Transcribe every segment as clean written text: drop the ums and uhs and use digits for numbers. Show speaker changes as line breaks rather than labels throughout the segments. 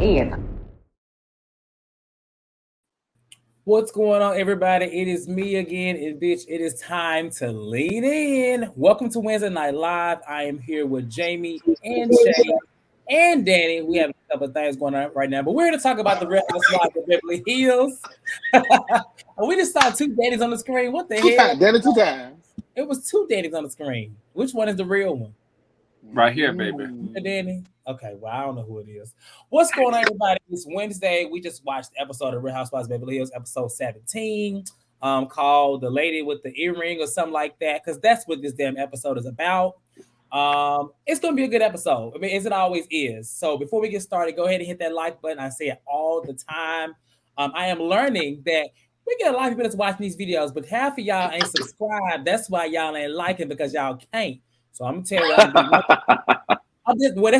in.
What's going on, everybody? It is me again, and bitch, it is time to lean in. Welcome to Wednesday Night Live. I am here with Jamie and Shay and Danny. We have a couple of things going on right now, but we're here to talk about the Real Housewives of Beverly Hills. We just saw two Dannies on the screen. What the hell?
Danny two times.
It was two Dannies on the screen. Which one is the real one?
Right here, baby.
Danny? Okay, well, I don't know who it is. What's going on, everybody? It's Wednesday. We just watched the episode of Real Housewives of Beverly Hills, episode 17, called The Lady with the Earring or something like that, because that's what this damn episode is about. It's going to be a good episode. I mean, as it always is. So before we get started, go ahead and hit that like button. I say it all the time. I am learning that we get a lot of people that's watching these videos, but half of y'all ain't subscribed. That's why y'all ain't liking, because y'all can't. So I'm gonna tell you,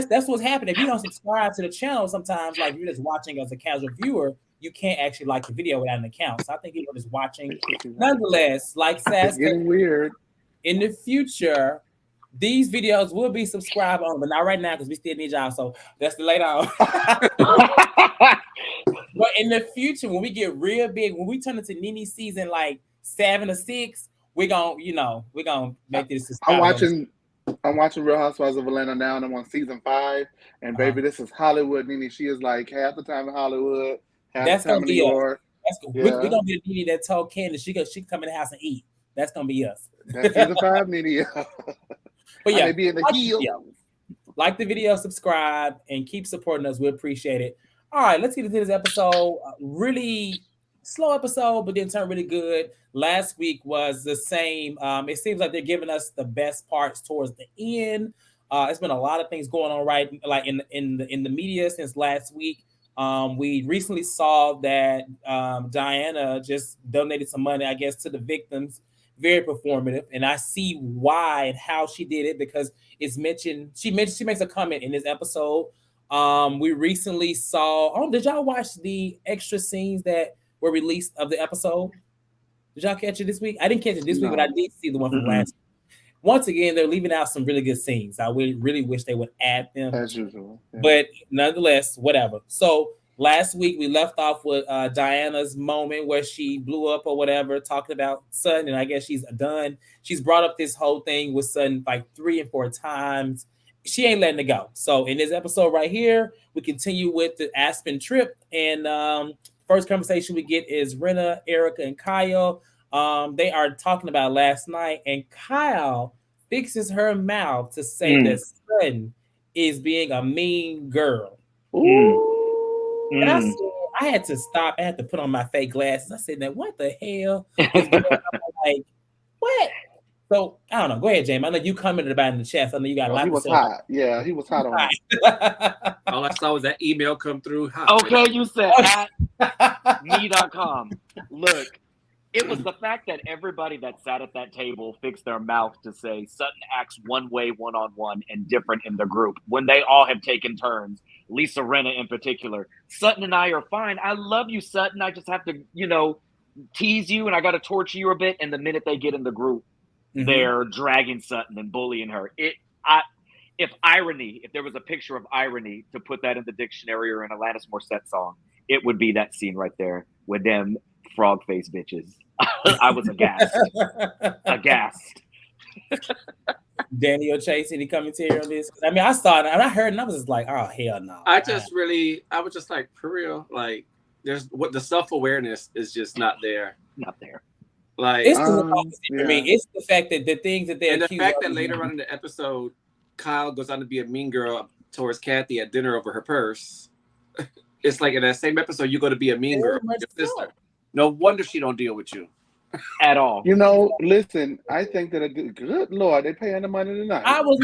that's what's happening. If you don't subscribe to the channel, sometimes like you're just watching as a casual viewer, you can't actually like the video without an account. So I think people are just watching. Nonetheless, like Sass,
getting weird.
In the future, these videos will be subscribed on, but not right now because we still need y'all. So that's the later on. But in the future, when we get real big, when we turn into Nene season like 7 or 6, we're gonna make this.
I'm watching Real Housewives of Atlanta now, and I'm on season 5. And baby, this is Hollywood Nene. She is like half the time in Hollywood, half the time in New York.
We're gonna be the Nene that told Candace she come in the house and eat. That's gonna be us.
That's season 5 Nene.
But yeah,
they be in the heel.
Like the video, subscribe, and keep supporting us. We appreciate it. All right, let's get into this episode. Really slow episode, but then turned really good. Last week was the same. It seems like they're giving us the best parts towards the end. It's been a lot of things going on, right? Like in the media since last week. We recently saw that Diana just donated some money, I guess, to the victims. Very performative, and I see why and how she did it, because it's mentioned. She makes a comment in this episode. We recently saw. Oh, did y'all watch the extra scenes that were released of the episode? Did y'all catch it this week? I didn't catch it this week, but I did see the one from last week. Once again, they're leaving out some really good scenes. I really wish they would add them.
As usual. Yeah.
But nonetheless, whatever. So last week, we left off with Diana's moment where she blew up or whatever, talking about Sutton, and I guess she's done. She's brought up this whole thing with Sutton like 3 and 4 times. She ain't letting it go. So in this episode right here, we continue with the Aspen trip. And first conversation we get is Rinna, Erika, and Kyle. They are talking about last night, and Kyle fixes her mouth to say that Sutton is being a mean girl. And I had to stop. I had to put on my fake glasses. I said, "Now what the hell is going on?" Like, what? So I don't know. Go ahead, James. I know you commented about it in the chat. So I know you got a lot.
He was hot. Yeah, he was hot on it.
All I saw was that email come through.
Okay, you said at me.com. Look, it was the fact that everybody that sat at that table fixed their mouth to say Sutton acts one way one-on-one and different in the group when they all have taken turns. Lisa Rinna in particular. Sutton and I are fine. I love you, Sutton. I just have to, tease you, and I got to torture you a bit. And the minute they get in the group, they're dragging Sutton and bullying her. If there was a picture of irony to put that in the dictionary or in a Alanis Morissette song, it would be that scene right there with them frog face bitches. I was aghast.
Daniel Chase, any commentary on this? I mean, I saw it and I heard, and I was just like, "Oh hell no!"
I was just like, for real, like, there's what the self-awareness is just not there.
Not there.
Like,
it's for me. It's the fact that the things that
and the fact that later on in the episode, Kyle goes on to be a mean girl towards Kathy at dinner over her purse. It's like in that same episode, you go to be a mean girl with your sister. No wonder she don't deal with you
at all.
Listen, I think that good Lord, they paying the money tonight.
I was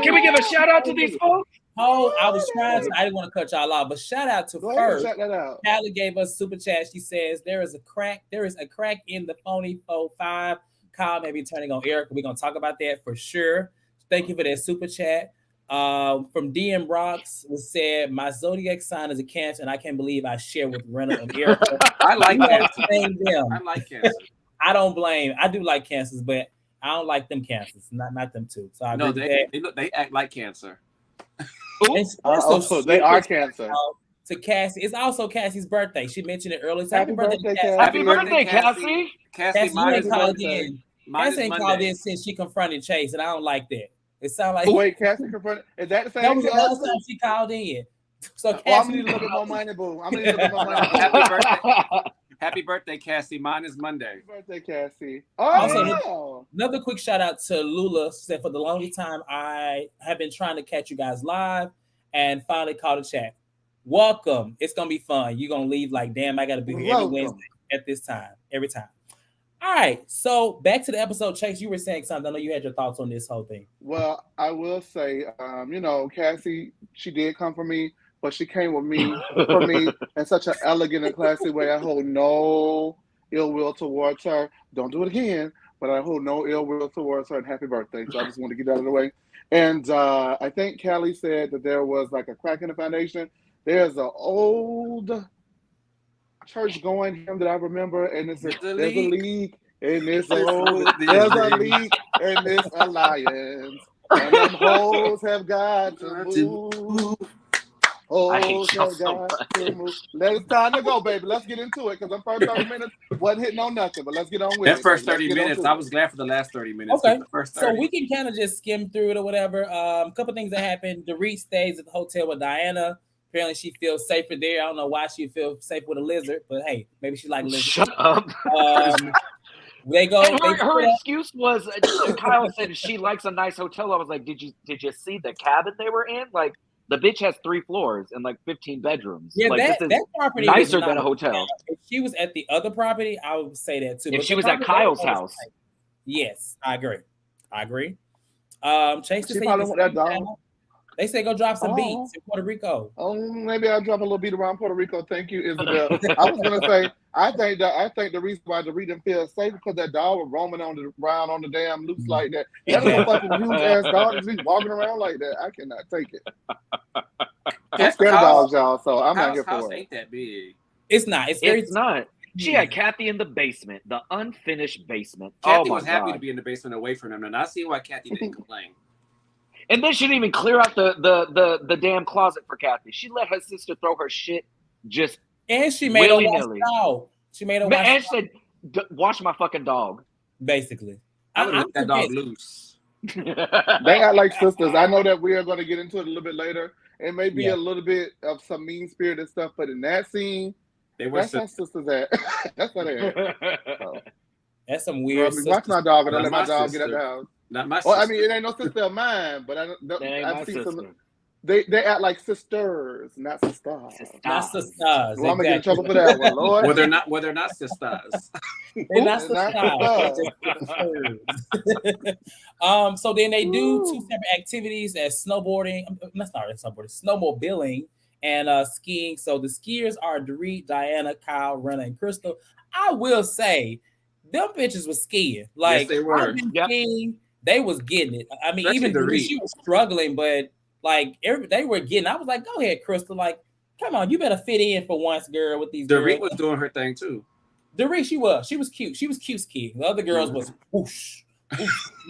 Can we give a shout out to these folks?
Oh, I was trying to. I didn't want to cut y'all off, but shout out to first.
Check that out.
Callie gave us super chat. She says there is a crack in the phony 4-5. Kyle may be turning on Erika. We're gonna talk about that for sure. Thank you for that super chat. From DM Rocks, was said my zodiac sign is a Cancer, and I can't believe I share with Rinna and Erika.
I like Cancer. I like Cancer.
I don't blame. I do like Cancers, but I don't like them Cancers. Not them too. So I
they act like Cancer.
And also
they are Cancer.
To Cassie. It's also Cassie's birthday. She mentioned it earlier. So
Happy birthday, Cassie.
Happy birthday, Cassie.
Cassie,
you ain't called in. Cassie ain't called in since she confronted Chase, and I don't like that. It sounds like
wait, Cassie confronted. Is that the same?
That was the last time she called in. So Cassie,
I'm gonna need a little bit more money, boo. I'm gonna need a little bit more money.
Happy birthday, Cassie. Mine is Monday.
Happy birthday, Cassie.
Also, another quick shout out to Lula. She said, for the longest time, I have been trying to catch you guys live and finally caught a chat. Welcome. It's going to be fun. You're going to leave like, damn, I got to be here every Wednesday at this time, every time. All right. So back to the episode. Chase, you were saying something. I know you had your thoughts on this whole thing.
Well, I will say, Cassie, she did come for me, but she came with me for me in such an elegant and classy way. I hold no ill will towards her. Don't do it again, but I hold no ill will towards her, and happy birthday. So I just want to get that out of the way. And I think Callie said that there was like a crack in the foundation. There's an old church-going hymn that I remember, and there's a leak in this old. There's a leak in this alliance, and them hoes have got to move. Hoes have got to move. It's time to go, baby. Let's get into it, because the first 30 minutes wasn't hitting on nothing, but let's get on with it.
That first 30 minutes, I was glad for the last 30 minutes.
Okay,
first
30. So we can kind of just skim through it or whatever. A couple things that happened. Dorit stays at the hotel with Diana. Apparently, she feels safer there. I don't know why she feels safe with a lizard, but hey, maybe she likes lizards.
Shut up.
They go.
And her excuse was Kyle said she likes a nice hotel. I was like, did you see the cabin they were in? Like, the bitch has 3 floors and like 15 bedrooms.
Yeah,
like,
that property
nicer than a hotel.
If she was at the other property, I would say that too.
If
but
she was at Kyle's house,
yes, I agree. Chase,
she probably want that dog.
They say go drop some beats in Puerto Rico.
Oh, maybe I'll drop a little beat around Puerto Rico. Thank you, Isabel. I was gonna say, I think the reason why Dorit didn't feel safe because that dog was roaming around on the damn loose like that. That was a fucking huge ass dog to be walking around like that. I cannot take it. I'm scared of dogs, y'all, so I'm not here for it.
Ain't that big?
It's not. It's
not. She had Kathy in the basement, the unfinished basement.
Kathy was happy to be in the basement away from them, and I see why Kathy didn't complain.
And then she didn't even clear out the damn closet for Kathy. She let her sister throw her shit just
and she made her wash the dog. She made her wash.
And she said, "Wash my fucking dog."
Basically,
I would let that dog loose.
They act like sisters. I know that we are going to get into it a little bit later. It may be a little bit of some mean spirited stuff, but in that scene, that's how sisters at. That's how they are. So.
That's some weird.
Watch my dog, and I let my dog get out the house.
Not my sister.
Well, I mean, it ain't no sister of mine, but I've seen some. They act like sisters, not sisters.
Not sisters.
Well, I'm gonna get in trouble for that one, Lord.
Well, they're not sisters.
They're not sisters. So then they do 2 separate activities as snowboarding. Snowmobiling and skiing. So the skiers are Dorit, Diana, Kyle, Renna, and Crystal. I will say, them bitches was skiing. Like,
yes, they were.
Skiing, they was getting it. I mean, especially even Dorit, she was struggling, but like they were getting. I was like, go ahead, Crystal. Like, come on, you better fit in for once, girl. With these
Dorit
girls.
was doing her thing too.
Dorit, she was cute. She was cute skiing. The other girls was whoosh.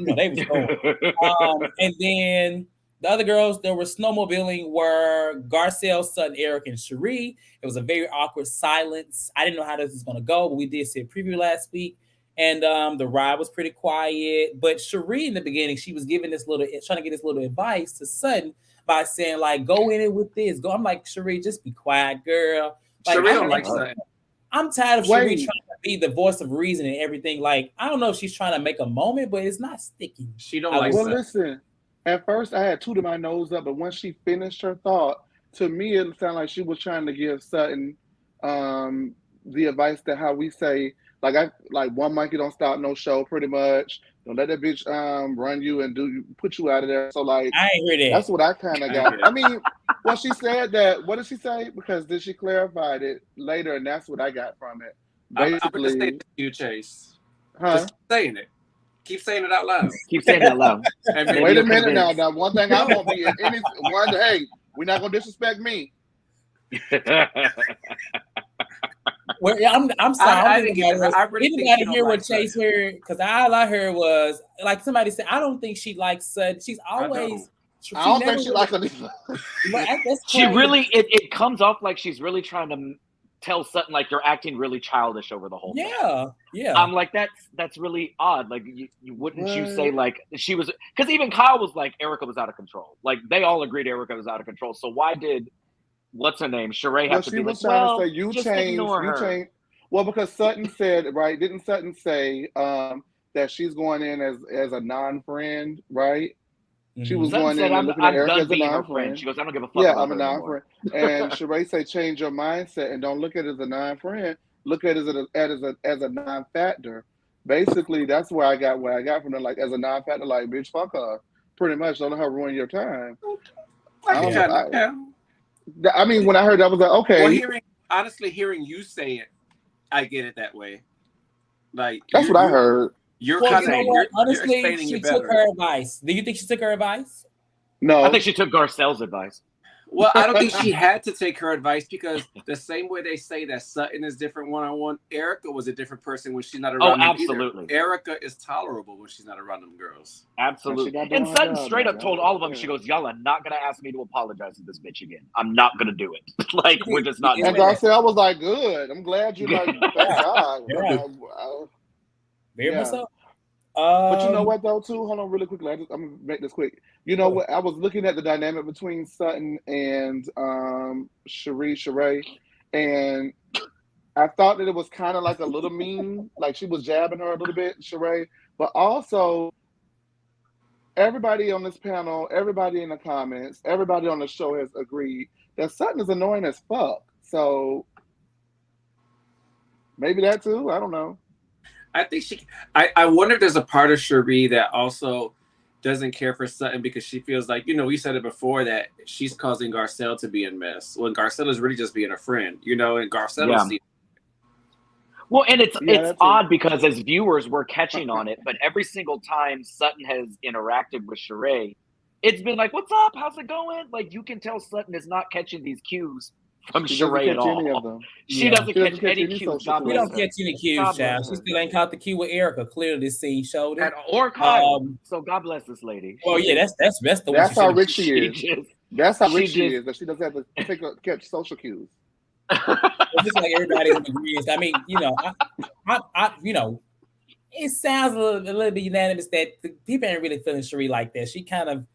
They was going. And then the other girls, there were snowmobiling were Garcelle, Sutton, Eric, and Cherie. It was a very awkward silence. I didn't know how this was going to go, but we did see a preview last week. And the ride was pretty quiet. But Cherie, in the beginning, she was giving trying to get this little advice to Sutton by saying, like, go in it with this. I'm like, Cherie, just be quiet, girl. Like,
Cherie don't like Sutton.
I'm tired of Cherie trying to be the voice of reason and everything. Like, I don't know if she's trying to make a moment, but it's not sticking.
She don't like Sutton.
Well, listen, at first I had tooted my nose up, but once she finished her thought, to me it sounded like she was trying to give Sutton the advice that how we say, like one monkey don't stop no show, pretty much. Don't let that bitch run you and put you out of there. So like,
I ain't hear that.
That's what I kind of got. I mean, well, she said that. What did she say? Because then she clarified it later, and that's what I got from it. Basically,
I'm gonna say to you, Chase.
Huh?
Just saying it. Keep saying it out loud.
Keep saying it out loud.
Wait a minute now. Now, one thing I won't be in any one. Hey, we're not gonna disrespect me.
Well, I'm sorry. I really anybody hear what Chase heard? Because all I heard was like somebody said, I don't think she likes Sutton. She's always
I don't think she likes him.
She really, it comes off like she's really trying to tell Sutton like you're acting really childish over the whole thing.
Yeah.
I'm like, that's really odd. Like you wouldn't you say like she was, because even Kyle was like Erika was out of control. Like they all agreed Erika was out of control. So why did what's her name Sheree have to be like, well, to say, you just ignore her.
Well, because Sutton said, right? Didn't Sutton say that she's going in as a non-friend, right?
Mm-hmm.
She was
Sutton
going
said,
in and looking at Erika as a
non-friend. She goes, I don't give a fuck about her anymore.
And Sheree say, change your mindset and don't look at it as a non-friend. Look at it as a non-factor. Basically, that's where I got from her. Like as a non-factor, like bitch, fuck her. Pretty much, don't let her ruin your time. I mean, when I heard that, I was like, okay.
Well, honestly, hearing you say it, I get it that way. Like
that's what I heard.
Honestly, she took her advice. Do you think she took her advice?
No,
I think she took Garcelle's advice.
Well, I don't think she had to take her advice because the same way they say that Sutton is different one-on-one, Erika was a different person when she's not around them.
Absolutely.
Erika is tolerable when she's not around them girls.
Absolutely. And Sutton straight up told all of them, she goes, y'all are not going to ask me to apologize to this bitch again. I'm not going to do it. Like, we're just not doing it.
And Garcelle was like, good. I'm glad you like, thank God.
Very much so.
But you know what though too? Hold on really quickly. I'm gonna make this quick. You know what? I was looking at the dynamic between Sutton and Sheree, and I thought that it was kind of like a little mean, like she was jabbing her a little bit, Sheree. But also, everybody on this panel, everybody in the comments, everybody on the show has agreed that Sutton is annoying as fuck. So maybe that too. I don't know.
I think I wonder if there's a part of Sheree that also doesn't care for Sutton because she feels like, we said it before that she's causing Garcelle to be in mess when Garcelle is really just being a friend, and Garcelle
Well, and it's odd because as viewers we're catching on it, but every single time Sutton has interacted with Sheree, it's been like, "What's up? How's it going?" Like you can tell Sutton is not catching these cues from Sheree at all. She doesn't catch any cues.
We don't catch any cues, child. She still ain't caught the cue with Erika. Clearly, this scene showed it.
Or Kyle. So God bless this lady.
Oh yeah, that's the way.
That's how rich she is. That's how rich she is. That she doesn't have to catch social cues.
It's just like everybody agrees. I mean, it sounds a little bit unanimous that the people ain't really feeling Sheree like that. She kind of.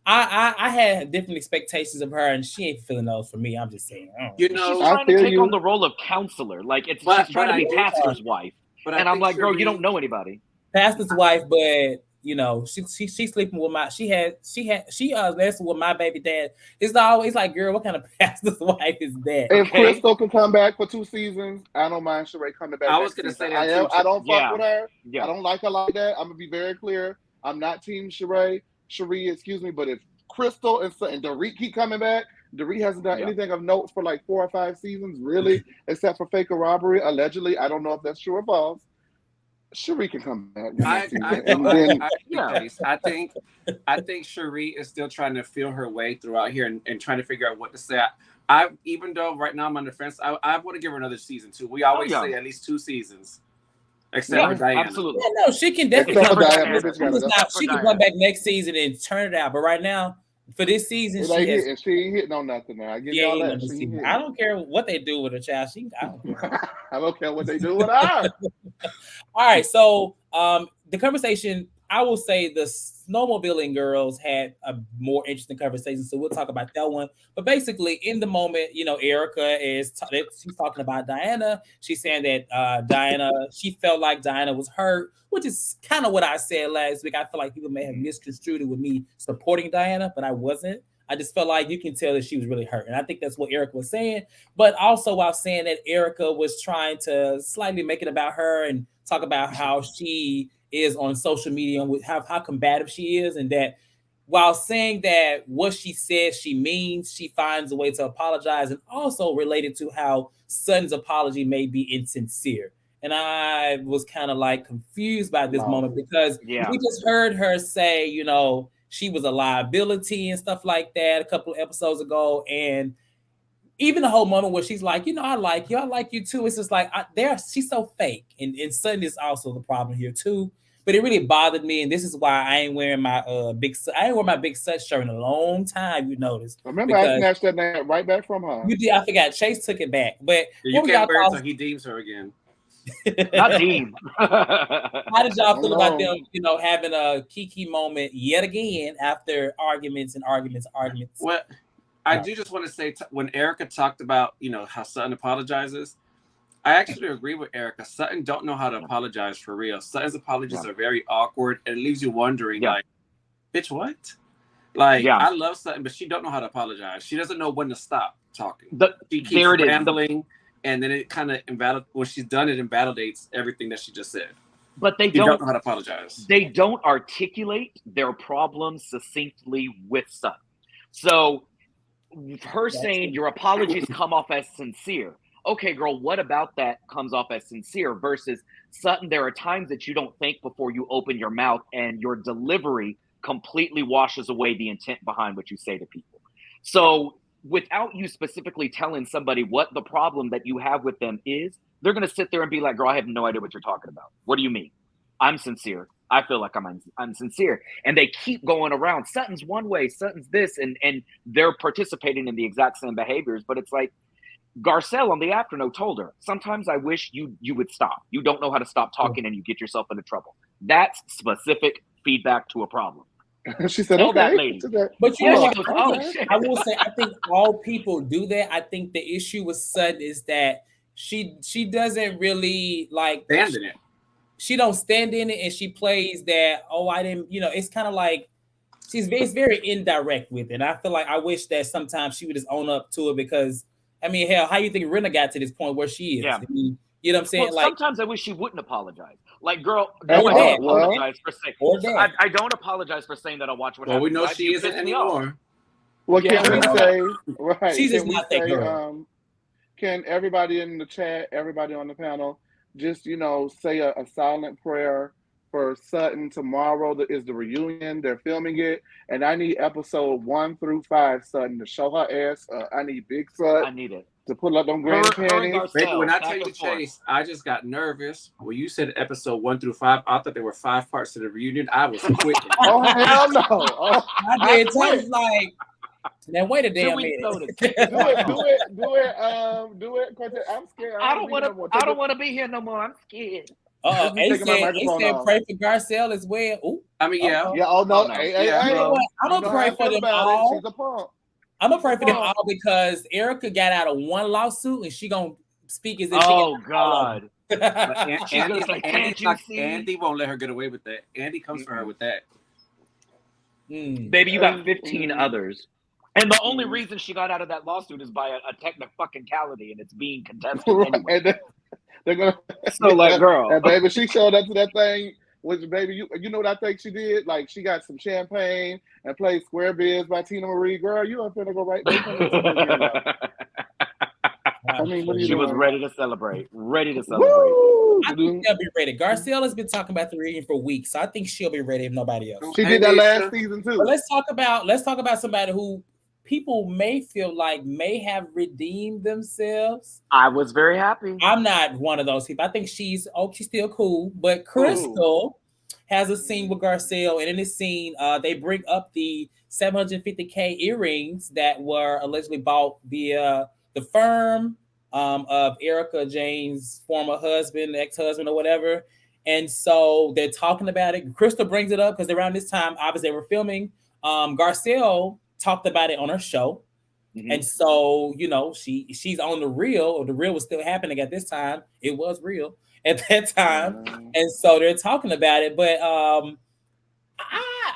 I had different expectations of her, and she ain't feeling those for me. I'm just saying.
She's trying to take on the role of counselor. Like she's trying to be pastor's wife. And I'm like, bro, you don't know anybody.
Pastor's wife, but she's sleeping with she nestled with my baby dad. It's always like, girl, what kind of pastor's wife is that?
If Crystal can come back for 2 seasons, I don't mind Sheree coming back.
I was gonna say that
I don't fuck with her. Yeah. I don't like her like that. I'm gonna be very clear. I'm not team Sheree, excuse me, but if Crystal and Dorit keep coming back, Dorit hasn't done anything of note for like 4 or 5 seasons, really, except for Fake a Robbery, allegedly. I don't know if that's true or false. Sheree can come back.
I think Sheree is still trying to feel her way throughout here and trying to figure out what to say. Even though right now I'm on the fence, I want to give her another season too. We always say at least 2 seasons. Except for Diana.
Absolutely.
Yeah, no, she can definitely come back. She can come back next season and turn it out. But right now, for this season, she ain't
hitting on nothing now.
I don't care what they do with her, child. I
don't care what they do with her.
All right, so the conversation, I will say the snowmobiling girls had a more interesting conversation, so we'll talk about that one. But basically, in the moment, Erika she's talking about Diana. She's saying that Diana, she felt like Diana was hurt, which is kind of what I said last week. I feel like people may have misconstrued it with me supporting Diana, but I wasn't. I just felt like you can tell that she was really hurt. And I think that's what Erika was saying. But also while saying that Erika was trying to slightly make it about her and talk about how she is on social media and with how combative she is, and that while saying that what she says she means, she finds a way to apologize, and also related to how Sutton's apology may be insincere. And I was kind of like confused by this moment because we just heard her say, she was a liability and stuff like that a couple of episodes ago. And even the whole moment where she's like, I like you too. It's just like, she's so fake. And Sutton is also the problem here too, But it really bothered me, and this is why I ain't wearing my big Sut shirt in a long time. You noticed?
Remember, I snatched that name right back from her.
You did. I forgot. Chase took it back, but
you can't wear it until he deems her again.
Not deem.
How did y'all feel about them? Having a Kiki moment yet again after arguments.
Well, I do just want to say when Erika talked about how Sutton apologizes. I actually agree with Erika. Sutton don't know how to apologize for real. Sutton's apologies are very awkward, and it leaves you wondering, like, bitch, what? Like, I love Sutton, but she don't know how to apologize. She doesn't know when to stop talking. She keeps rambling, and then it kind of when she's done, it invalidates everything that she just said.
But they
don't know how to apologize.
They don't articulate their problems succinctly with Sutton. So her saying your apologies come off as sincere. Okay, girl, what about that comes off as sincere versus Sutton? There are times that you don't think before you open your mouth, and your delivery completely washes away the intent behind what you say to people. So without you specifically telling somebody what the problem that you have with them is, they're going to sit there and be like, girl, I have no idea what you're talking about. What do you mean? I'm sincere. I feel like I'm sincere. And they keep going around. Sutton's one way, Sutton's this, and they're participating in the exact same behaviors, but it's like, Garcelle on the afternote told her, sometimes I wish you would stop. You don't know how to stop talking and you get yourself into trouble. That's specific feedback to a problem.
She said,
tell
okay.
that lady.
But I will say, I think all people do that. I think the issue with Sutton is that she doesn't really like
stand in it.
She don't stand in it, and she plays that, I didn't, it's kind of like it's very indirect with it. And I feel like I wish that sometimes she would just own up to it because hell, how you think Rinna got to this point where she is?
Yeah.
You know what I'm saying?
Well, sometimes I wish she wouldn't apologize. Like, girl,
I don't
apologize for saying. I don't apologize for saying that I watch what happened.
Well, we know she isn't anymore.
Well, can we say right?
She's just not that girl.
Can everybody in the chat, everybody on the panel, just say a silent prayer for Sutton? Tomorrow is the reunion. They're filming it, and I need episode 1 through 5 Sutton to show her ass. I need big Sutton.
I need it
to pull up them grand panties.
Baby, when I tell you, Chase, I just got nervous when you said episode 1 through 5. I thought there were 5 parts to the reunion. I was quitting.
Oh hell no!
I did. I was like, now wait a damn minute.
Do it. I'm scared.
I don't want to be here no more. I'm scared.
He said pray for Garcelle as well. Ooh.
Yeah.
Yeah. Oh no.
I'm gonna pray for them all.
She's a punk.
I'm gonna pray for them all because Erika got out of one lawsuit and she gonna speak as if
God.
Andy won't let her get away with that. Andy comes for her with that.
Baby, you got 15 others. And the only reason she got out of that lawsuit is by a technicality, and it's being contested anyway.
They're gonna
girl.
And baby, she showed up to that thing. Which, baby, you know what I think she did? Like, she got some champagne and played Square Biz by Tina Marie. Girl, you ain't finna go right there. What
she was ready to celebrate.
I think she'll be ready. Garcelle has been talking about the reunion for weeks, so I think she'll be ready if nobody else.
She did that last season too.
But let's talk about somebody who people may feel like may have redeemed themselves.
I was very happy.
I'm not one of those people. I think she's still cool. But Crystal has a scene with Garcelle, and in this scene, they bring up the $750K earrings that were allegedly bought via the firm of Erika Jayne's former husband, ex-husband, or whatever. And so they're talking about it. Crystal brings it up because around this time, obviously, they were filming. Garcelle talked about it on her show. Mm-hmm. And so, she's on the Real, or the Real was still happening at this time. It was real at that time. And so they're talking about it. But I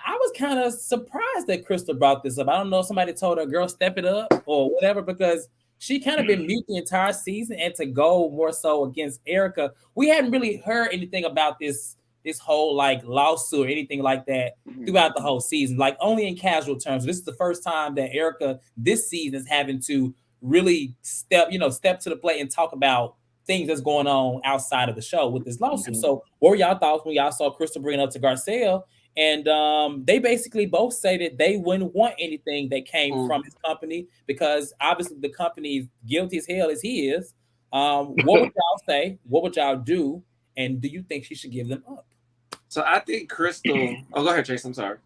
was kind of surprised that Crystal brought this up. I don't know if somebody told her, girl, step it up or whatever, because she kind of been mute the entire season, and to go more so against Erika. We hadn't really heard anything about this whole lawsuit or anything like that throughout the whole season, only in casual terms. This is the first time that Erika this season is having to really step to the plate and talk about things that's going on outside of the show with this lawsuit. So what were y'all thoughts when y'all saw Crystal bring it up to Garcelle? And they basically both say that they wouldn't want anything that came from his company, because obviously the company is guilty as hell as he is. What would y'all say? What would y'all do? And do you think she should give them up?
So I think Crystal. Oh, go ahead, Chase. I'm sorry.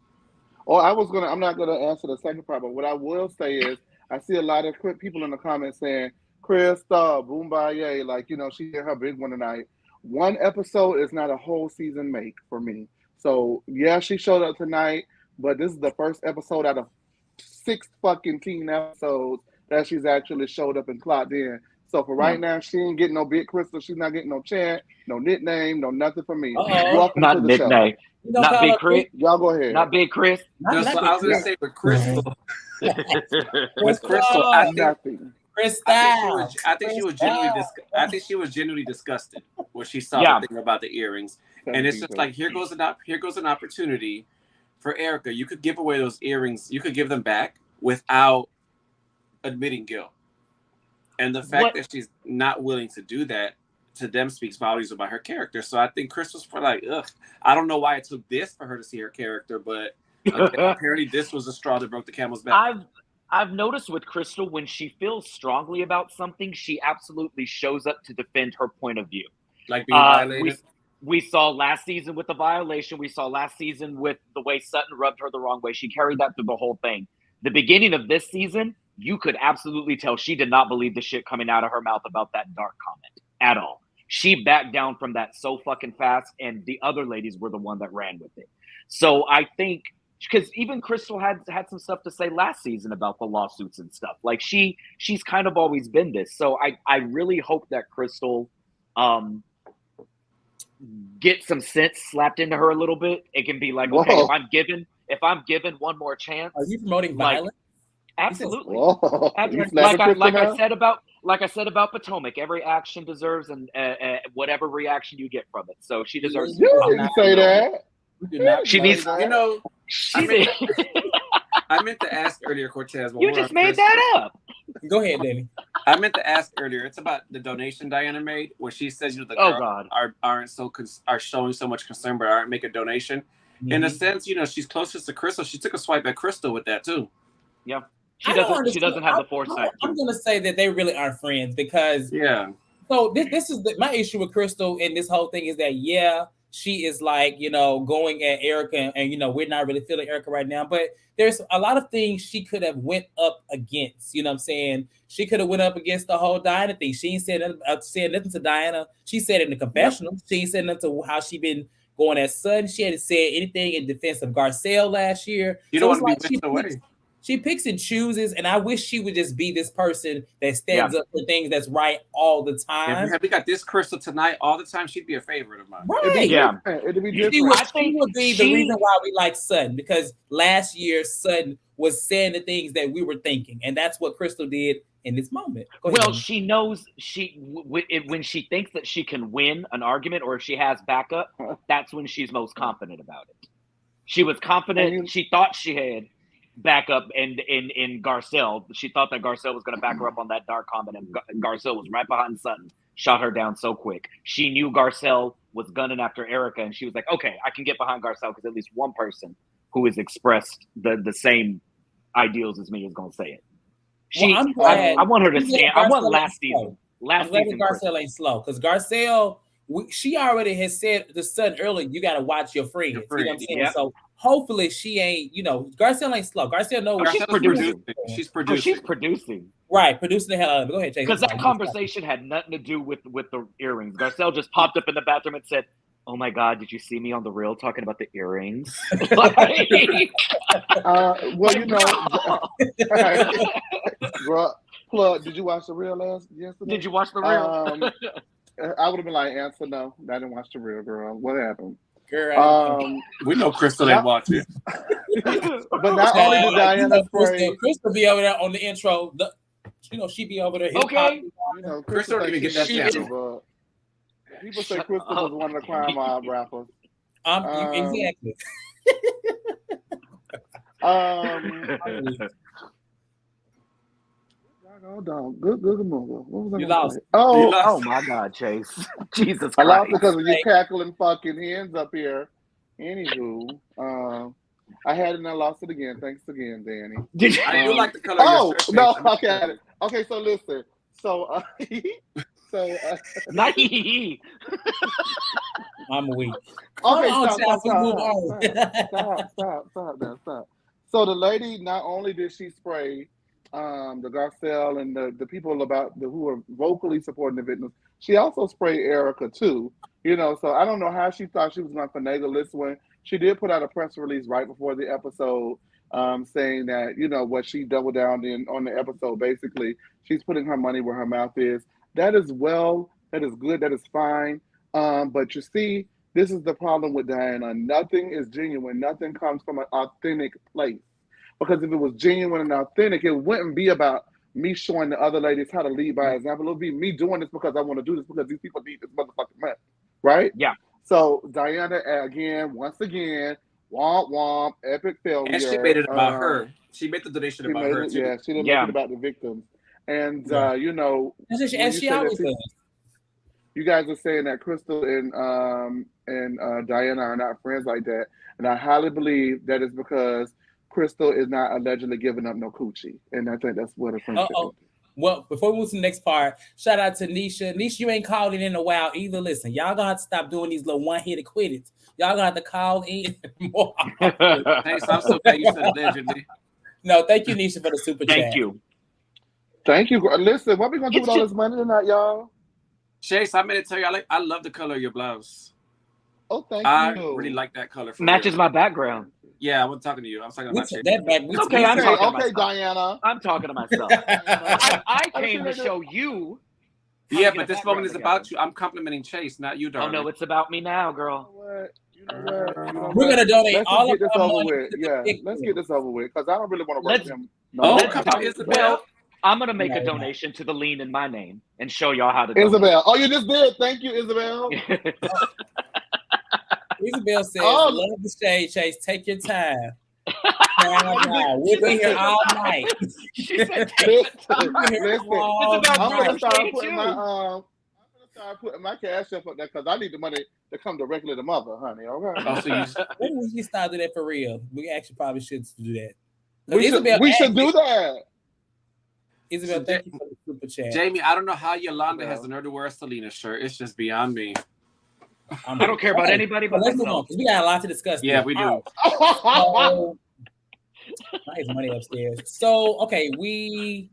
I'm not gonna answer the second part, but what I will say is, I see a lot of people in the comments saying, "Crystal, Boombaye," like she did her big one tonight. One episode is not a whole season make for me. So yeah, she showed up tonight, but this is the first episode out of 6 fucking teen episodes that she's actually showed up and clocked in. So for right now, she ain't getting no big Crystal. She's not getting no chant, no nickname, no nothing from me. Welcome
not
to the
nickname.
show.
Not Big Chris.
Y'all go ahead.
Not Big Chris.
No, so I was gonna say with Crystal. With Crystal, I think she was genuinely disgusted when she saw the thing about the earrings, and it's just like here goes an opportunity for Erika. You could give away those earrings. You could give them back without admitting guilt, and the fact that she's not willing to do that to them speaks volumes about her character. So I think Crystal's like, ugh. I don't know why it took this for her to see her character, but apparently this was a straw that broke the camel's back.
I've noticed with Crystal, when she feels strongly about something, she absolutely shows up to defend her point of view.
Like being violated?
We saw last season with the violation. We saw last season with the way Sutton rubbed her the wrong way. She carried that through the whole thing. The beginning of this season, you could absolutely tell she did not believe the shit coming out of her mouth about that dark comment at all. She backed down from that so fucking fast, and the other ladies were the one that ran with it. So I think, because even Crystal had some stuff to say last season about the lawsuits and stuff. Like she's kind of always been this. So I really hope that Crystal get some sense slapped into her a little bit. It can be like, okay, if I'm given one more chance.
Are you promoting violence?
Absolutely.
Absolutely.
Like I said about Potomac, every action deserves whatever reaction you get from it. So she deserves.
You didn't say that.
She needs.
I meant to ask earlier, Cortez.
You just made that up.
Go ahead, Danny.
I meant to ask earlier. It's about the donation Diana made, where she says, the girls are showing so much concern, but aren't making a donation. Mm-hmm. In a sense, she's closest to Crystal. She took a swipe at Crystal with that too.
Yeah. She doesn't have the foresight.
I'm going to say that they really are friends because So this is my issue with Crystal and this whole thing is that she is like going at Erika and we're not really feeling Erika right now, but there's a lot of things she could have went up against. You know what I'm saying? She could have went up against the whole Diana thing. She ain't said nothing to Diana. She said in the confessional. She ain't said nothing to how she been going at Sutton. She hadn't said anything in defense of Garcelle last year.
You don't want to be whisked away.
She picks and chooses, and I wish she would just be this person that stands up for things that's right all the time.
If we got this Crystal tonight all the time, she'd be a favorite of mine.
Right.
It'd be different.
She would be the reason why we like Sutton, because last year Sutton was saying the things that we were thinking, and that's what Crystal did in this moment.
Well, she knows when she thinks that she can win an argument or if she has backup, that's when she's most confident about it. She was confident. She thought she had back up in Garcelle. She thought that Garcelle was going to back her up on that dark comment, and Garcelle was right behind Sutton, shot her down so quick. She knew Garcelle was gunning after Erika, and she was like, okay, I can get behind Garcelle because at least one person who has expressed the same ideals as me is going to say it. I want her to stand. I want last season.
I'm glad Garcelle ain't slow, because Garcelle, she already has said to Sutton earlier, you got to watch your friends. You know what I'm saying? Yeah. So hopefully she ain't, Garcelle ain't slow. Garcelle knows
she's producing. She's producing.
Right, producing the hell out of it. Go ahead, Chase.
Because that conversation had nothing to do with the earrings. Garcelle just popped up in the bathroom and said, oh my God, did you see me on the reel talking about the earrings?
Plug, did you watch the reel yesterday?
Did you watch the reel?
I would have been like, answer no. I didn't watch the reel, girl. What happened?
Girl,
we know Crystal ain't watching.
But not only did Diana
Crystal be over there on the intro. She be over there.
Okay.
Crystal didn't even get that channel.
People say Crystal was one of the crime mob rappers.
Exactly.
Good move. What was
you lost.
Oh my God, Chase. Jesus Christ.
I lost because of you cackling fucking hens up here. Anywho, I had it and I lost it again. Thanks again, Danny.
I do like the color of your shirt.
No, okay. Okay, so listen.
Not
I'm weak.
Okay, stop. So the lady, not only did she spray the Garcelle and the people who are vocally supporting the victims, she also sprayed Erika too. You know, so I don't know how she thought she was going to finagle this one. She did put out a press release right before the episode saying that, you know, what she doubled down on the episode. Basically, she's putting her money where her mouth is. That is that is good, that is fine. But you see, this is the problem with Diana. Nothing is genuine. Nothing comes from an authentic place. Because if it was genuine and authentic, it wouldn't be about me showing the other ladies how to lead by example. It would be me doing this because I want to do this because these people need this motherfucking money. Right?
Yeah.
So Diana, once again, womp womp, epic failure.
And she made it about her. She made the donation about her too.
Yeah, she didn't make it about the victims. And you know,
she always does.
You guys are saying that Crystal and Diana are not friends like that, and I highly believe that is because Crystal is not allegedly giving up no coochie, and I think that's what a friendship is.
Well, before we move to the next part, shout out to Nisha. Nisha, you ain't called in a while either. Listen, y'all gonna have to stop doing these little one-hit quitters. Y'all gonna have to call in more.
Thanks, I'm so glad you said allegedly.
No, thank you, Nisha, for the super chat.
Thank you. Listen, what we gonna do with all this money tonight, y'all?
Chase, I'm gonna tell you, I love the color of your blouse.
Oh, thank you.
I really like that color.
Matches my background.
Yeah, I wasn't talking to you. I was talking about Chase.
Okay, Diana.
I'm talking to myself. I came to show you.
Yeah, but this moment is about you. I'm complimenting Chase, not you, darling.
Oh no, it's about me now, girl.
You know what?
We're gonna donate all of
this over with. Yeah, let's get this over with because I don't really want to work him.
Come on, Isabel.
I'm gonna make a donation to the lean in my name and show y'all how to do
Isabel. Oh, you just did. Thank you, Isabel.
Isabel says, "Love the shade, Chase. Take your time. We'll be here all night."
She said,
I'm gonna start putting my cash up there because I need the money to come directly to mother, honey. All right.
Maybe we should start doing that for real. We actually probably should do that.
We should do that.
Isabel, thank you for the super chat.
Jamie, I don't know how Yolanda has the nerve to wear a Selena shirt. It's just beyond me.
I don't care about anybody but
let's move on because we got a lot to discuss.
Yeah, we do.
Nice money upstairs. So, okay, we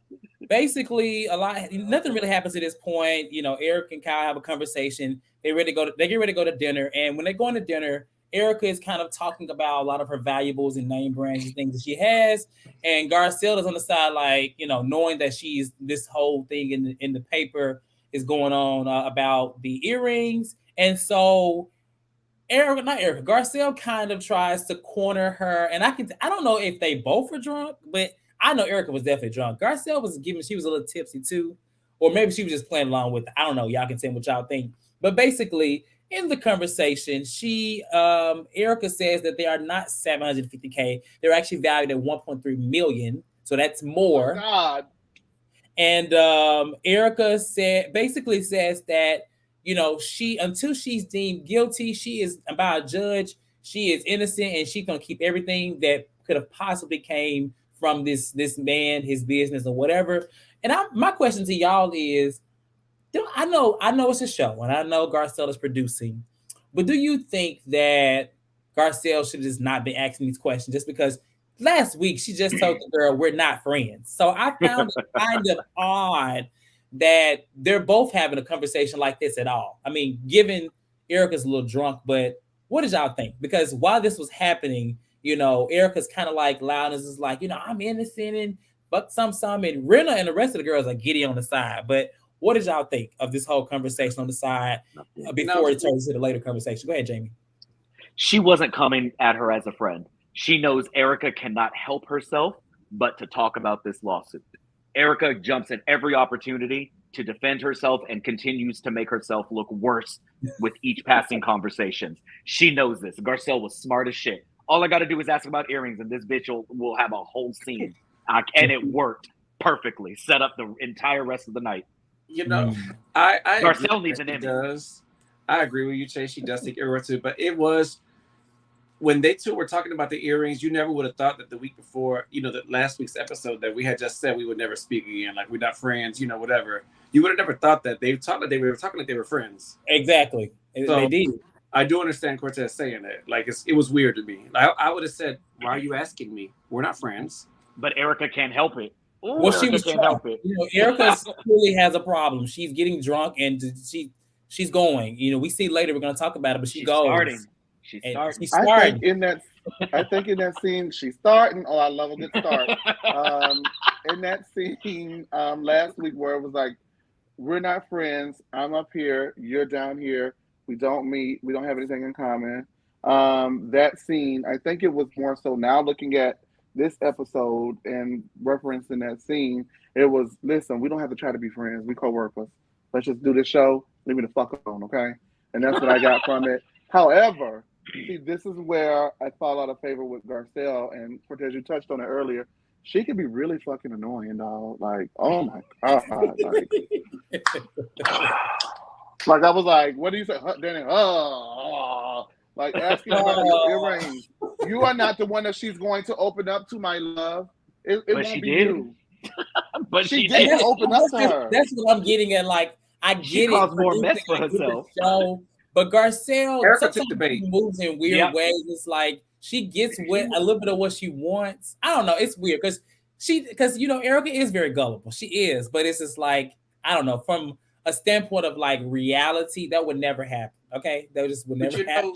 basically nothing really happens at this point. You know, Eric and Kyle have a conversation. They get ready to go to dinner, and when they're going to dinner, Erika is kind of talking about a lot of her valuables and name brands and things that she has, and Garcelle is on the side, like, you know, knowing that she's this whole thing in the paper is going on about the earrings, and so Garcelle kind of tries to corner her, and I don't know if they both were drunk, but I know Erika was definitely drunk. Garcelle she was a little tipsy too, or maybe she was just playing along with it. I don't know. Y'all can tell me what y'all think, but basically, in the conversation, Erika says that they are not $750K. They're actually valued at $1.3 million. So that's more.
Oh, God.
And Erika basically says that, you know, until she's deemed guilty, she is by a judge, she is innocent, and she's gonna keep everything that could have possibly came from this man, his business, or whatever. And my question to y'all is, I know it's a show, and I know Garcelle is producing, but do you think that Garcelle should have just not been asking these questions just because last week she just told the girl we're not friends? So I found it kind of odd that they're both having a conversation like this at all. I mean, given Erika's a little drunk, but what did y'all think? Because while this was happening, you know, Erika's kind of like loudness is like, you know, I'm innocent and but some, and Rena and the rest of the girls are giddy on the side, but what did y'all think of this whole conversation on the side before it turns into the later conversation? Go ahead, Jamie.
She wasn't coming at her as a friend. She knows Erika cannot help herself but to talk about this lawsuit. Erika jumps at every opportunity to defend herself and continues to make herself look worse with each passing conversation. She knows this. Garcelle was smart as shit. All I got to do is ask about earrings, and this bitch will have a whole scene. And it worked perfectly. Set up the entire rest of the night.
You know, I
Garcelle needs an image.
I agree with you, Chase. She does think earrings too, but it was when they two were talking about the earrings. You never would have thought that the week before, you know, that last week's episode that we had just said we would never speak again, like we're not friends, you know, whatever. You would have never thought that they were talking like they were friends.
Exactly,
so,
they did.
I do understand Cortez saying that. Like, it was weird to me. I would have said, "Why are you asking me? We're not friends."
But Erika can't help it. Ooh,
Well, she
Erika
was
can't help it.
You know, Erika clearly has a problem. She's getting drunk and she's going. You know, we see later. We're going to talk about it, but she's goes.
Starting. She's starting.
I think in that scene, she's starting. Oh, I love a good start. In that scene last week where it was like, we're not friends. I'm up here. You're down here. We don't meet. We don't have anything in common. That scene, I think it was more so now looking at this episode and referencing that scene, it was, listen, we don't have to try to be friends. We co-workers. Let's just do this show. Leave me the fuck alone, okay? And that's what I got from it. However, see, this is where I fall out of favor with Garcelle, and Cortez, you touched on it earlier. She can be really fucking annoying, dog. Like, oh my God. Like I was like, what do you say? Danny, like asking about your earrings. You are not the one that she's going to open up to, my love. It won't be you.
But she
did open up to her.
That's what I'm getting at. Like, I get
she caused more mess for herself.
But Garcelle
sometimes
moves in weird ways. It's like she gets a little bit of what she wants. I don't know. It's weird because you know, Erika is very gullible. She is, but it's just like, I don't know, from a standpoint of like reality, that would never happen. Okay, that just would never happen.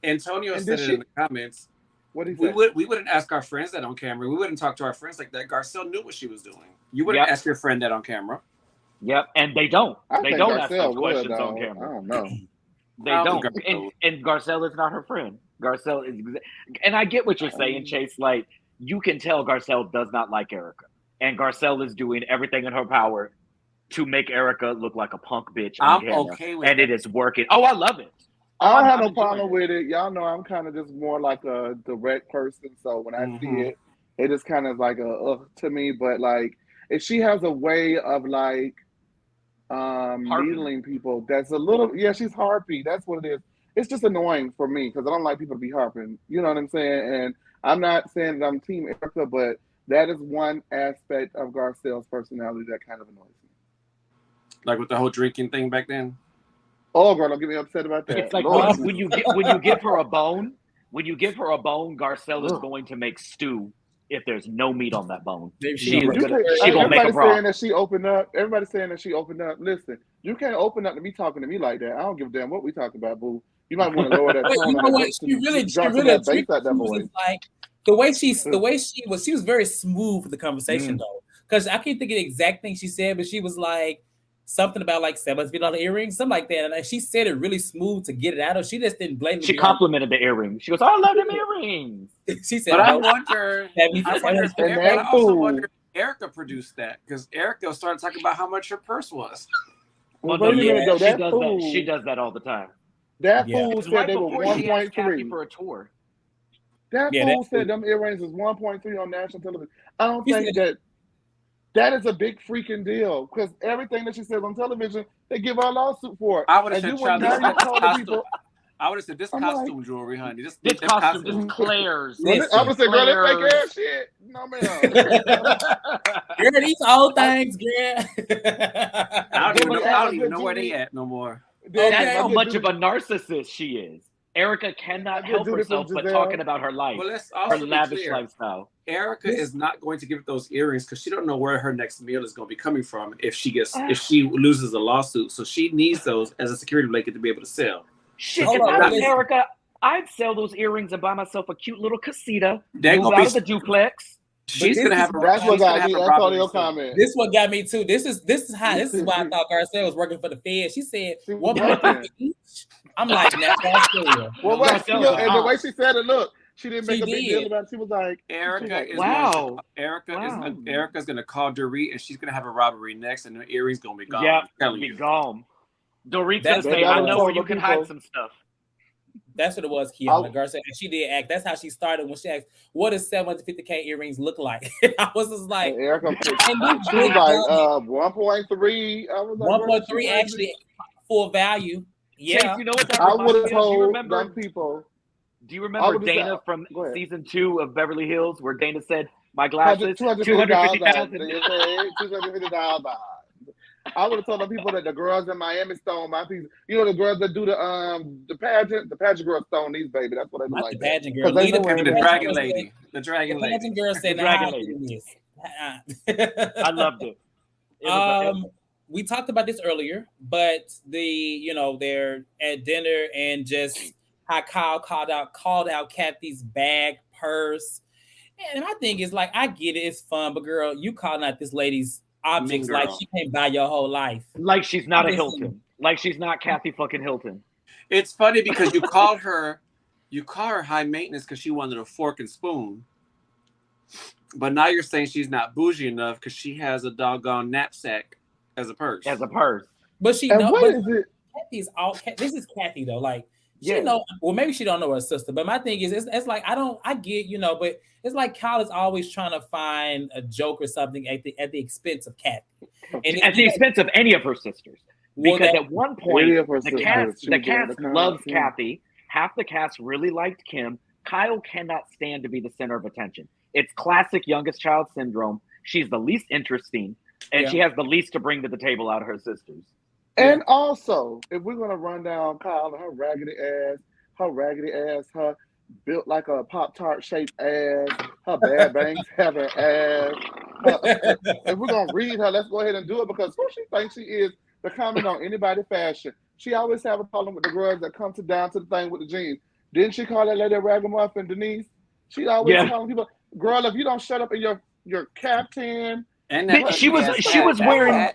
Antonio said it in the comments.
What did
we wouldn't ask our friends that on camera. We wouldn't talk to our friends like that. Garcelle knew what she was doing. You wouldn't ask your friend that on camera.
Yep, and they don't. They don't ask those questions
on
camera.
I don't know.
They don't. And Garcelle is not her friend. Garcelle is, and I get what you're saying, Chase. Like, you can tell Garcelle does not like Erika, and Garcelle is doing everything in her power to make Erika look like a punk bitch on camera,
okay with
and it is working. Oh, I love it.
I don't have no problem with it. Y'all know I'm kind of just more like a direct person, so when I see it, it is kind of like a to me. But like, if she has a way of like needling people, that's a little she's harpy. That's what it is. It's just annoying for me because I don't like people to be harping. You know what I'm saying? And I'm not saying that I'm Team Erika, but that is one aspect of Garcelle's personality that kind of annoys me.
Like with the whole drinking thing back then.
Oh, girl, don't get me upset about that.
It's like when you give her a bone, Garcelle is going to make stew if there's no meat on that bone. She gonna make a broth.
Everybody's saying that she opened up. Listen, you can't open up to me talking to me like that. I don't give a damn what we talking about, boo. You might want to lower that tone.
You know what? She really like the way she was very smooth with the conversation though. Because I can't think of the exact thing she said, but she was like something about like $750 earrings, something like that. And like, she said it really smooth to get it out of. She just didn't blame.
She complimented the earrings. She goes, "I love them earrings."
She said,
but I wonder if Erika produced that because Erika started talking about how much her purse was.
Well,
she does that all the time.
That fool said they were 1.3
for a tour.
That fool said them earrings was 1.3 on national television. I don't think that is a big freaking deal because everything that she says on television, they give her a lawsuit for it.
I would have said, this costume jewelry, honey. This
costume just Claire's.
I would say, girl, that fake ass shit. No, man.
Girl, these old things, girl.
I don't even know where they at no more.
That's how much of a narcissist she is. Erika cannot help herself but talking about her life, her lavish lifestyle.
Erika is not going to give those earrings because she don't know where her next meal is going to be coming from if she loses a lawsuit. So she needs those as a security blanket to be able to sell.
Shit, if I was Erika, I'd sell those earrings and buy myself a cute little casita. Move out of the duplex.
She's gonna have.
That's what got me. I saw your comment.
This one got me too. This is why I thought Garcelle was working for the Fed. She said 1.3 each. I'm like, that's good.
Well, and the way she said it, look, she didn't make a big deal about it. She was like,
Erika is gonna call Dorit and she's gonna have a robbery next, and the earrings gonna be gone.
Yeah, be gone. Dorit's gonna say, "I know where you can hide some stuff."
That's what it was, Kiana Garcelle. And she did act. That's how she started when she asked, "What does 750K earrings look like?" I was just like,
Erika, she was like 1.3. I was like,
1.3 actually full value. Yeah,
Chase, you know what that
I would have told
young
people.
Do you remember Dana from season 2 of Beverly Hills, where Dana said, "My glasses, $250,000."
I would have told the people that the girls in Miami stole my piece. You know the girls that do the pageant girls stole these, baby. That's what they look
Not
like.
the pageant girl.
Because they know
The dragon lady. The dragon lady.
Pageant girl said,
The dragon lady. I loved it.
We talked about this earlier, but they're at dinner and just how Kyle called out Kathy's bag, purse. And my thing is like, I get it, it's fun, but girl, you calling out this lady's objects like she can't buy your whole life.
Like she's not a Hilton. Like she's not Kathy fucking Hilton.
It's funny because you call her high maintenance because she wanted a fork and spoon. But now you're saying she's not bougie enough because she has a doggone knapsack as a purse.
But she
knows. What is it?
Kathy's all. This is Kathy though. Like she know. Well, maybe she don't know her sister. But my thing is, it's like I get but it's like Kyle is always trying to find a joke or something at the expense of Kathy,
and at the expense of any of her sisters. Because at one point, the cast loves Kathy. Half the cast really liked Kim. Kyle cannot stand to be the center of attention. It's classic youngest child syndrome. She's the least interesting, and she has the least to bring to the table out of her sisters.
And also, if we're going to run down Kyle and her raggedy ass, her built like a Pop-Tart shaped ass, her bad bangs having ass. If we're going to read her, let's go ahead and do it because who she thinks she is to comment on anybody's fashion. She always have a problem with the girls that come down to the thing with the jeans. Didn't she call that lady a ragamuffin, Denise? She always telling people, girl, if you don't shut up in your caftan.
And she was wearing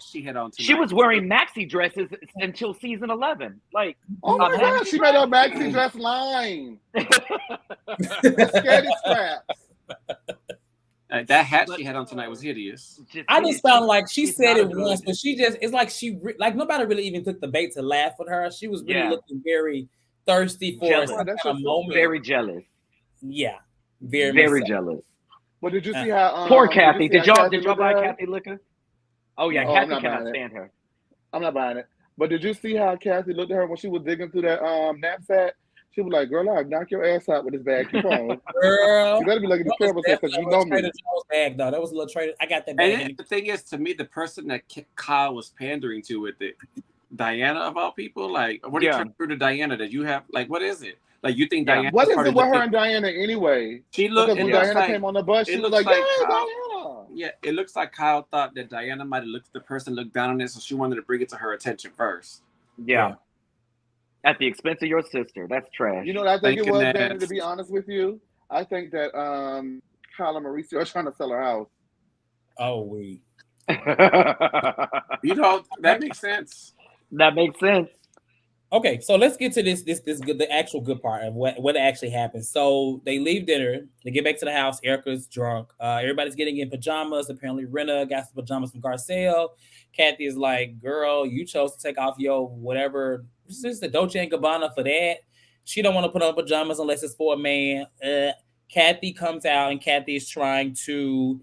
maxi dresses until season 11. Like,
oh my God, she made her maxi dress line. Scary straps.
That hat she had on tonight was hideous.
I just found like she said it once, but it's like nobody really even took the bait to laugh with her. She was really looking very thirsty for a moment.
Very jealous.
Yeah,
very jealous.
But did you see how
poor Kathy? Did y'all buy Kathy liquor? Oh yeah, Kathy cannot stand her.
I'm not buying it. But did you see how Kathy looked at her when she was digging through that knapsack? She was like, "Girl, I'll knock your ass out with this bag. Keep on,
girl."
You better be looking at the camera because you know me.
Trader Joe's bag, though. That was a little trader. I got that bag.
And the thing is, to me, the person that Kyle was pandering to with it, Diana of all people, like, what are you trying to prove to Diana that you have? Like, what is it? Like, you think Diana?
What is it with her and Diana anyway?
She looked.
Because when Diana came on the bus, she was like, "Yeah, Diana."
Yeah, it looks like Kyle thought that Diana might have looked at the person, looked down on it, so she wanted to bring it to her attention first.
Yeah. At the expense of your sister. That's trash.
You know what I think it was, Danny, to be honest with you? I think that Kyle and Mauricio are trying to sell her house.
Oh, we.
That makes sense.
That makes sense.
Okay, so let's get to this good, the actual good part of what actually happened. So they leave dinner, they get back to the house. Erika's drunk. Everybody's getting in pajamas. Apparently, Rinna got some pajamas from Garcelle. Kathy is like, "Girl, you chose to take off your whatever. This is the Dolce & Gabbana for that. She don't want to put on pajamas unless it's for a man." Kathy comes out, and Kathy is trying to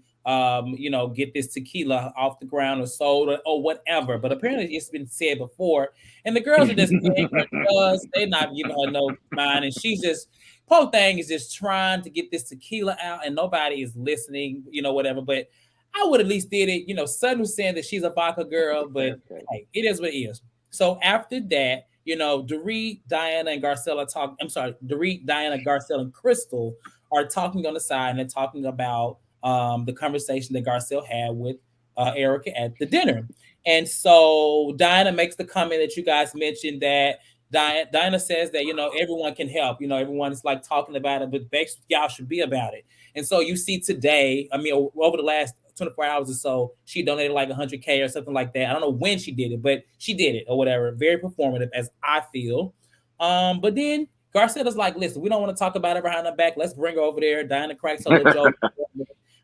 get this tequila off the ground or soda or whatever. But apparently it's been said before. And the girls are just paying her trust. They're not giving her no mind. And she's just, poor thing is just trying to get this tequila out and nobody is listening, whatever. But I would at least did it. Sutton was saying that she's a vodka girl, but hey, it is what it is. So after that, Dorit, Diana, and Garcelle are talking. I'm sorry, Dorit, Diana, Garcelle, and Crystal are talking on the side and they're talking about the conversation that Garcelle had with Erika at the dinner. And so Diana makes the comment that you guys mentioned that Diana says that, everyone can help, everyone is like talking about it, but basically y'all should be about it. And so you see today, over the last 24 hours or so, she donated like $100K or something like that. I don't know when she did it, but she did it or whatever. Very performative, as I feel. But then Garcelle is like, "Listen, we don't want to talk about her behind her back. Let's bring her over there." Diana cracks her little joke.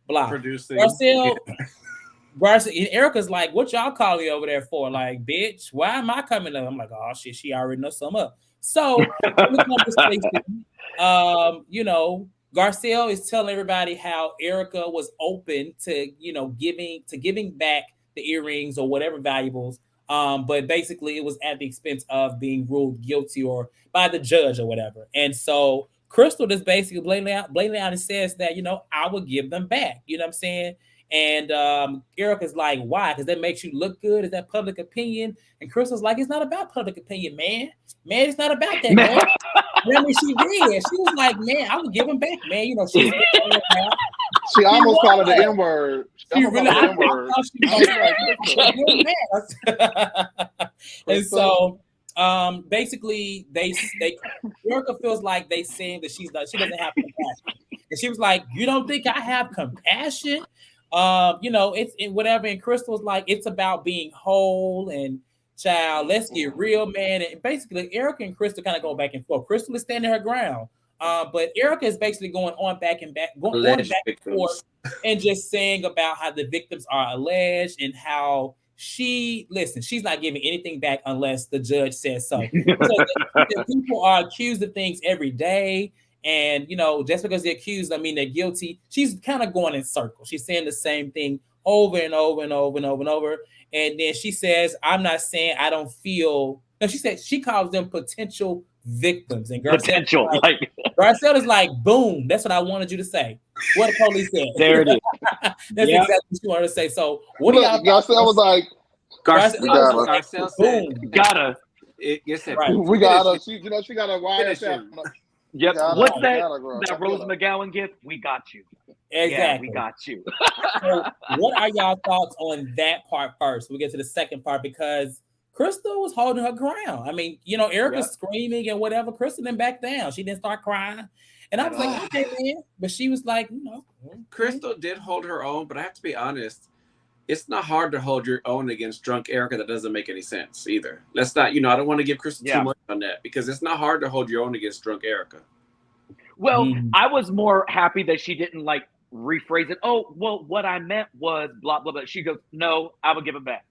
Blah.
Producing.
Garcelle, and Erika's like, "What y'all call me over there for? Like, bitch, why am I coming up?" I'm like, "Oh shit, she already knows something up." So, Garcelle is telling everybody how Erika was open to, giving back the earrings or whatever valuables. But basically it was at the expense of being ruled guilty or by the judge or whatever. And so Crystal just basically blatantly out and says that, I will give them back. You know what I'm saying? And Erika's like, why? Because that makes you look good. Is that public opinion? And Crystal's like, it's not about public opinion, man. Man, it's not about that, man. I mean, she did. She was like, man, I would give him back, man. You know, she
almost called it the N-word.
She really, and so basically they Erika feels like they saying that she doesn't have compassion. And she was like, you don't think I have compassion? You know, it's whatever. And Crystal was like, it's about being whole and child, let's get real, man. And basically Erika and Crystal kind of go back and forth. Crystal is standing her ground. But Erika is basically going back and forth and just saying about how the victims are alleged and how she's not giving anything back unless the judge says so. So people are accused of things every day. And, you know, just because they're accused, I mean, they're guilty. She's kind of going in circles. She's saying the same thing over and over and over and over and over. And then she says, I'm not saying I don't feel. No, she said she calls them potential victims. And Garcelle is like, boom, that's what I wanted you to say. What the police said.
There it is.
That's exactly what she wanted to say. So what do y'all
Garcelle was like,
Garcelle said,
boom.
Gotta.
Right. We got her. She got a wire.
Yep. What's that Rose McGowan gift? We got you.
Exactly.
Yeah, we got you.
So what are y'all thoughts on that part first? We'll get to the second part because Crystal was holding her ground. I mean, you know, Erika's screaming and whatever. Crystal didn't back down. She didn't start crying. And I was like, okay, man. But she was like, you know.
Crystal did hold her own, but I have to be honest. It's not hard to hold your own against drunk Erika. That doesn't make any sense either. Let's not, I don't want to give Crystal too much on that because it's not hard to hold your own against drunk Erika.
Well, I was more happy that she didn't like rephrase it. Oh, well, what I meant was blah, blah, blah. She goes, no, I would give it back.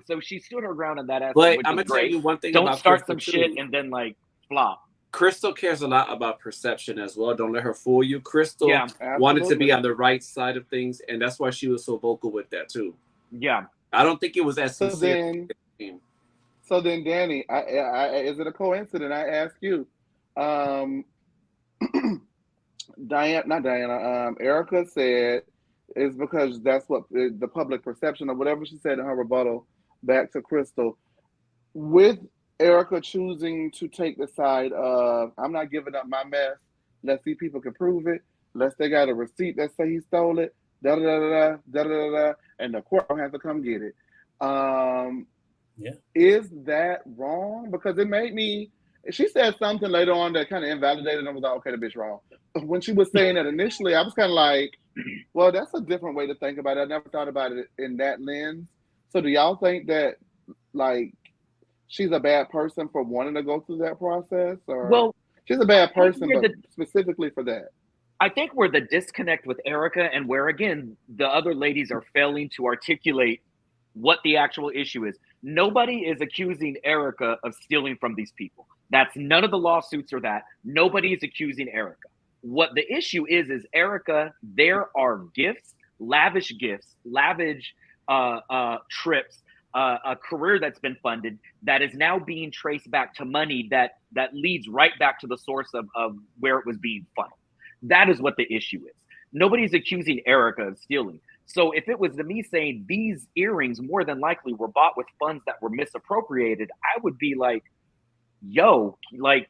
So she stood her ground on that aspect.
But I'm going to tell you one thing
Don't
about
start
Crystal
some shit and then like flop.
Crystal cares a lot about perception as well. Don't let her fool you. Crystal wanted to be on the right side of things, and that's why she was so vocal with that too.
Yeah.
I don't think it was as sincere.
So then, Danny, is it a coincidence? I ask you, Erika said it's because that's what the public perception or whatever she said in her rebuttal back to Crystal. With Erika choosing to take the side of, I'm not giving up my mess. Let's see people can prove it. Let's they got a receipt that say he stole it. Da da da da da da da. And the court don't have to come get it. Is that wrong? Because it made me. She said something later on that kind of invalidated, and I was like, okay, the bitch wrong. When she was saying that initially, I was kind of like, well, that's a different way to think about it. I never thought about it in that lens. So do y'all think that, like, she's a bad person for wanting to go through that process? Or well, she's a bad person, but specifically for that?
I think where the disconnect with Erika and where, again, the other ladies are failing to articulate what the actual issue is. Nobody is accusing Erika of stealing from these people. That's none of the lawsuits are that. Nobody is accusing Erika. What the issue is Erika, there are gifts, lavish trips, a career that's been funded that is now being traced back to money that leads right back to the source of where it was being funneled. That is what the issue is. Nobody's accusing Erika of stealing. So if it was to me saying these earrings more than likely were bought with funds that were misappropriated, I would be like, yo, like,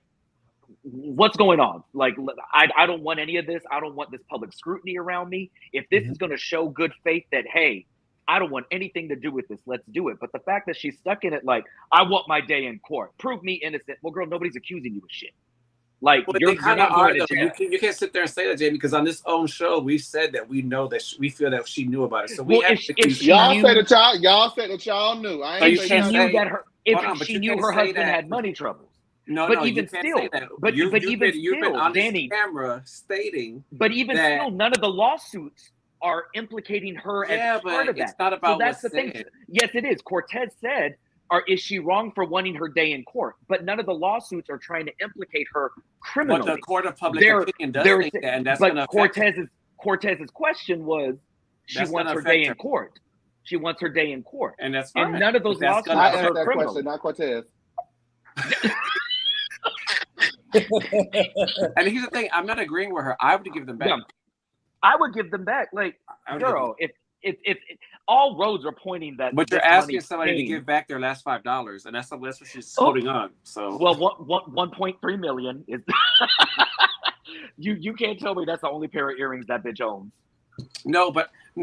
what's going on? Like, I don't want any of this. I don't want this public scrutiny around me. If this is going to show good faith that, hey, I don't want anything to do with this, let's do it. But the fact that she's stuck in it, like, I want my day in court. Prove me innocent. Well, girl, nobody's accusing you of shit. Like,
you're not going to jail. You can't sit there and say that, Jamie, because on this own show, we said that we know that we feel that she knew about it. So
y'all said that y'all knew.
If she knew her husband had money troubles. But even still,
you've been on
Danny,
camera stating.
But even still, none of the lawsuits are implicating her as part of that.
It's not about
so that's the thing. Yes, it is. Cortez said, is she wrong for wanting her day in court? But none of the lawsuits are trying to implicate her criminally.
But the court of public opinion does think that, and that's going to
Cortez's question was, she wants her day in court. She wants her day in court.
And that's fine.
And none of those lawsuits
I asked
are
that
criminal.
question, not Cortez.
And here's the thing, I'm not agreeing with her. I would give them back.
Yeah. I would give them back. Like, girl, all roads are pointing that.
But you're asking somebody to give back their last $5, and that's what she's holding on. So,
well, 1.3 million is. You can't tell me that's the only pair of earrings that bitch owns.
No,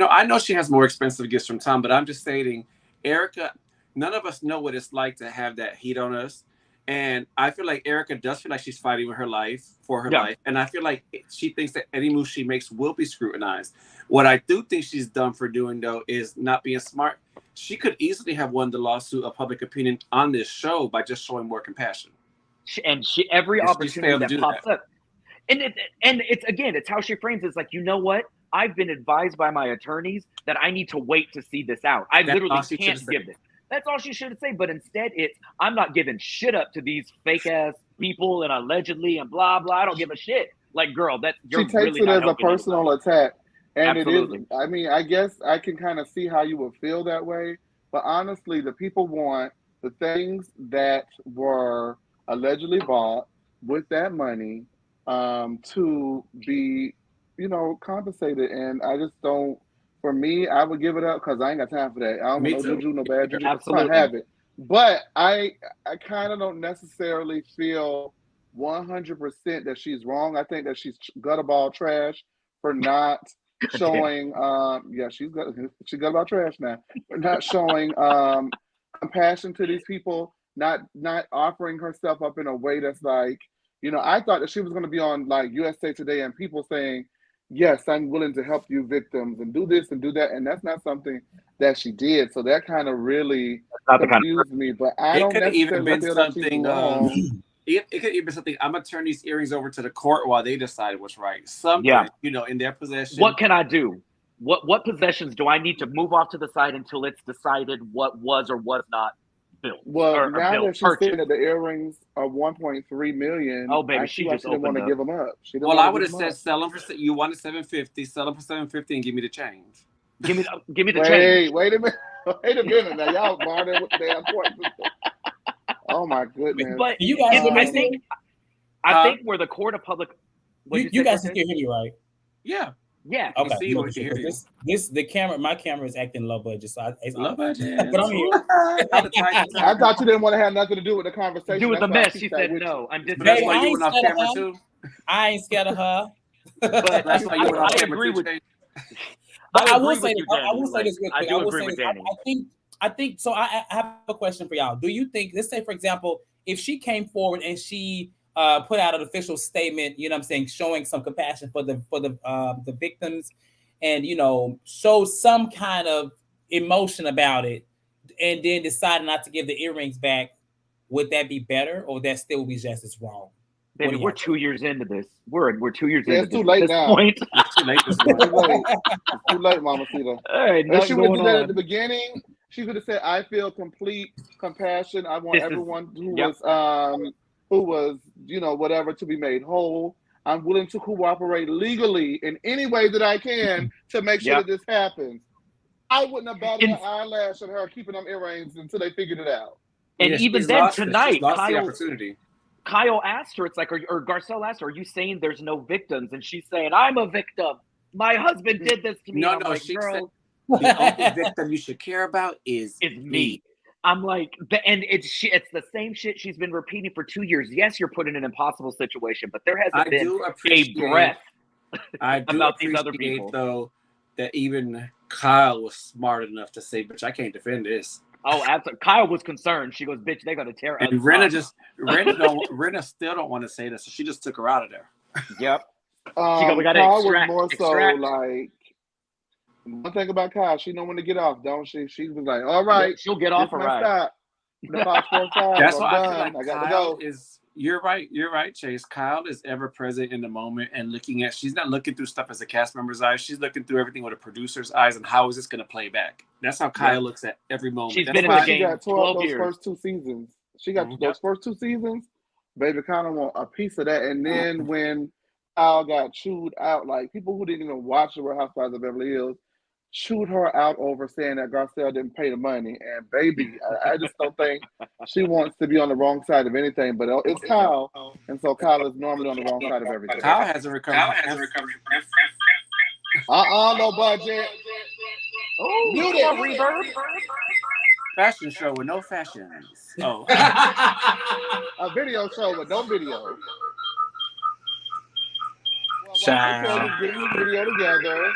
I know she has more expensive gifts from Tom, but I'm just stating, Erika, none of us know what it's like to have that heat on us. And I feel like Erika does feel like she's fighting with her life for her life. And I feel like she thinks that any move she makes will be scrutinized. What I do think she's done for doing, though, is not being smart. She could easily have won the lawsuit of public opinion on this show by just showing more compassion.
Every opportunity that pops up. And it's how she frames it. It's like, you know what? I've been advised by my attorneys that I need to wait to see this out. I literally can't give this. That's all she should have said. But instead, I'm not giving shit up to these fake ass people and allegedly and blah blah. I don't give a shit. Like, girl,
she takes it as a personal attack, and
Absolutely.
It is. I mean, I guess I can kind of see how you would feel that way. But honestly, the people want the things that were allegedly bought with that money to be, compensated. And I just don't. For me, I would give it up because I ain't got time for that. I don't know juju, no bad juju.
Absolutely.
I have it. But I kind of don't necessarily feel 100% that she's wrong. I think that she's gutterball trash for not showing. She's gutterball trash now for not showing compassion to these people. Not offering herself up in a way that's like, I thought that she was going to be on like USA Today and people saying, yes, I'm willing to help you victims and do this and do that. And that's not something that she did. So that kind of really confused me. But I don't necessarily feel that she's wrong.
It could even be something, I'm going to turn these earrings over to the court while they decide what's right. Something, in their possession.
What can I do? What possessions do I need to move off to the side until it's decided what was or was not built?
Well, now that she's saying that the earrings are 1.3 million.
Oh, baby, she just
didn't want to give them up.
Well, I would have said sell them for. You wanted $750, sell them for $750, and give me the change.
Give me the change.
Wait a minute. Now y'all barring with the damn court. Oh my goodness!
But you guys,
I think where the court of public.
You guys can hear me, right?
Yeah.
Yeah.
Okay. My camera is acting low budget, so
low budget.
But I'm here.
I thought you didn't want to have nothing to do with the conversation.
Do with the mess. She said no. I'm just.
That's why you went off camera too.
I ain't scared of her.
But
that's why you went off
I
camera
agree
too.
with.
But I will say this. I will say this real quick.
I do agree with Danny.
I think so. I have a question for y'all. Do you think? Let's say, for example, if she came forward and she put out an official statement, showing some compassion for the victims, and show some kind of emotion about it, and then decided not to give the earrings back, would that be better, or would that still be just as wrong?
Baby, we're 2 years into this. We're 2 years into this.
It's too late now.
Point.
It's too late.
It's too late, Mama Cita. If she would do that at the beginning, she could have said, "I feel complete compassion. I want everyone who was, whatever, to be made whole. I'm willing to cooperate legally in any way that I can to make sure that this happens." I wouldn't have batted an eyelash at her keeping them earrings until they figured it out.
And even then, tonight,
Kyle
asked her, it's like, or Garcelle asked her, "Are you saying there's no victims?" And she's saying, "I'm a victim. My husband did this to me."
No, she said, the only victim you should care about is me.
I'm like, and it's the same shit she's been repeating for 2 years. Yes, you're put in an impossible situation, but there hasn't been a breath about these other people.
Though, that even Kyle was smart enough to say, "Bitch, I can't defend this."
Oh, absolutely. Kyle was concerned. She goes, "Bitch, they're gonna tear us."
And Rinna still don't want to say this, so she just took her out of there.
Yep.
Kyle was more so like, one thing about Kyle, she know when to get off, don't she? She was like, "All right,
she'll get off. Right."
That's why I feel like Kyle is. You're right, Chase. Kyle is ever present in the moment and she's not looking through stuff as a cast member's eyes. She's looking through everything with a producer's eyes and how is this going to play back. That's how Kyle looks at every moment.
She's been in the game.
She got
12 years.
First 2 seasons. She got those first 2 seasons. Baby, kind of want a piece of that. And then when Kyle got chewed out, like people who didn't even watch the Real Housewives of Beverly Hills chewed her out over saying that Garcelle didn't pay the money. And baby, I just don't think she wants to be on the wrong side of anything. But it's Kyle, and so Kyle is normally on the wrong side of everything.
Kyle has a recovery.
No budget.
Oh,
Mute
come on,
it.
reverb.
Fashion show with no fashions. Oh.
A video show with no video. Well, while
Child.
is getting this video together.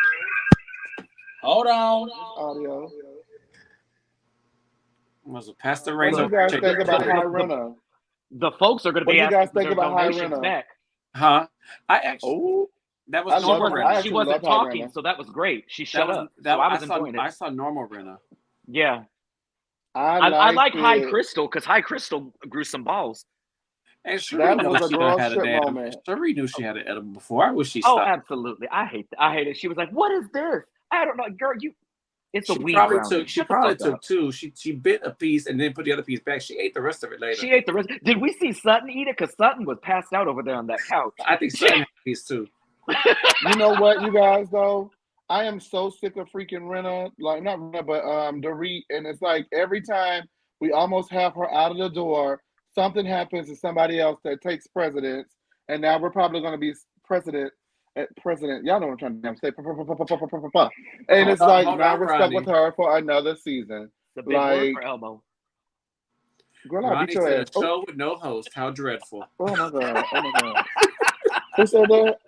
Hold on.
Audio.
Was it Pastor
What do
Razor?
you guys think about High Renna?
The folks are going to
What
be
do you guys
asking for
think
their
about High
donations
Renna?
back.
Huh? I actually
Oh,
that
I
was
love
normal
it.
Renna.
She
actually
wasn't
love High
talking,
Renna.
so that was great. She shut up. So I was enjoying it.
I saw normal Renna.
Yeah.
I
like High
it.
Crystal because High Crystal grew some balls.
And
That
Cherie
was a
knew she
girl
had
shit
an edible.
moment.
Cherie knew she had an edible before. I wish she
Oh,
stopped.
absolutely. I hate it. She was like, "What is this? I don't know, girl. It's a
She
weed
probably
brownie.
took. She
Shut the
probably
fuck
took
up."
two. She bit a piece and then put the other piece back. She ate the rest of it later.
She ate the rest. Did we see Sutton eat it? Because Sutton was passed out over there on that couch.
I think Sutton had a piece too.
You know what, you guys, though? I am so sick of freaking Renna. Like, not Renna, but Dorit. And it's like every time we almost have her out of the door, something happens to somebody else that takes precedence. And now we're probably going to be president. Y'all know what I'm trying to say. And it's like now we're stuck with her for another season.
The big word for Elmo.
Girl, I beat your
Ronnie
ass.
said a show with no host. How dreadful.
Oh my god. Oh my god. Who said that?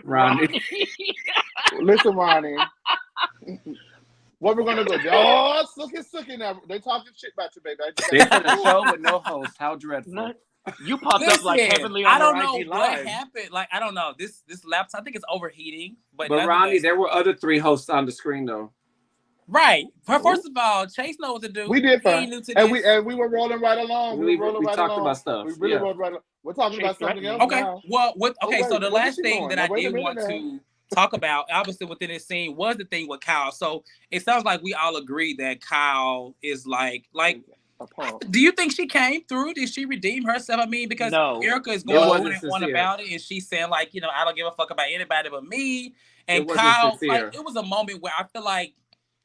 Ronnie.
Listen, Ronnie. What we're gonna do? Oh, Sookie now. They talking shit about you, baby.
They said a show with no host. How dreadful.
You popped up like Heavenly on
I don't know
IG
what
Live.
happened. Like, I don't know. This laptop, I think it's overheating. But
Ronnie, there were other 3 hosts on the screen though.
Right. First of all, Chase knows what to do.
We did fine. And we were rolling right along.
We
talked
about stuff.
We really rolled right along. We're talking about something else
Okay.
now.
Well, so the last
is she
thing
doing?
that
Now,
I
wait a
did
minute
want
now.
to talk about, obviously within this scene, was the thing with Kyle. So it sounds like we all agree that Kyle is like do you think she came through? Did she redeem herself? I mean, because Erika is going on about it, and she's saying like, I don't give a fuck about anybody but me. And Kyle, like, it was a moment where I feel like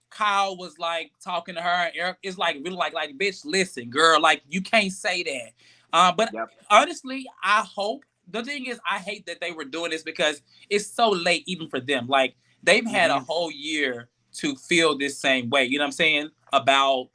Kyle was like talking to her, and Erika is like really like, bitch, listen, girl, like you can't say that. But honestly, I hope. The thing is, I hate that they were doing this because it's so late even for them. Like, they've had a whole year to feel this same way. You know what I'm saying? About,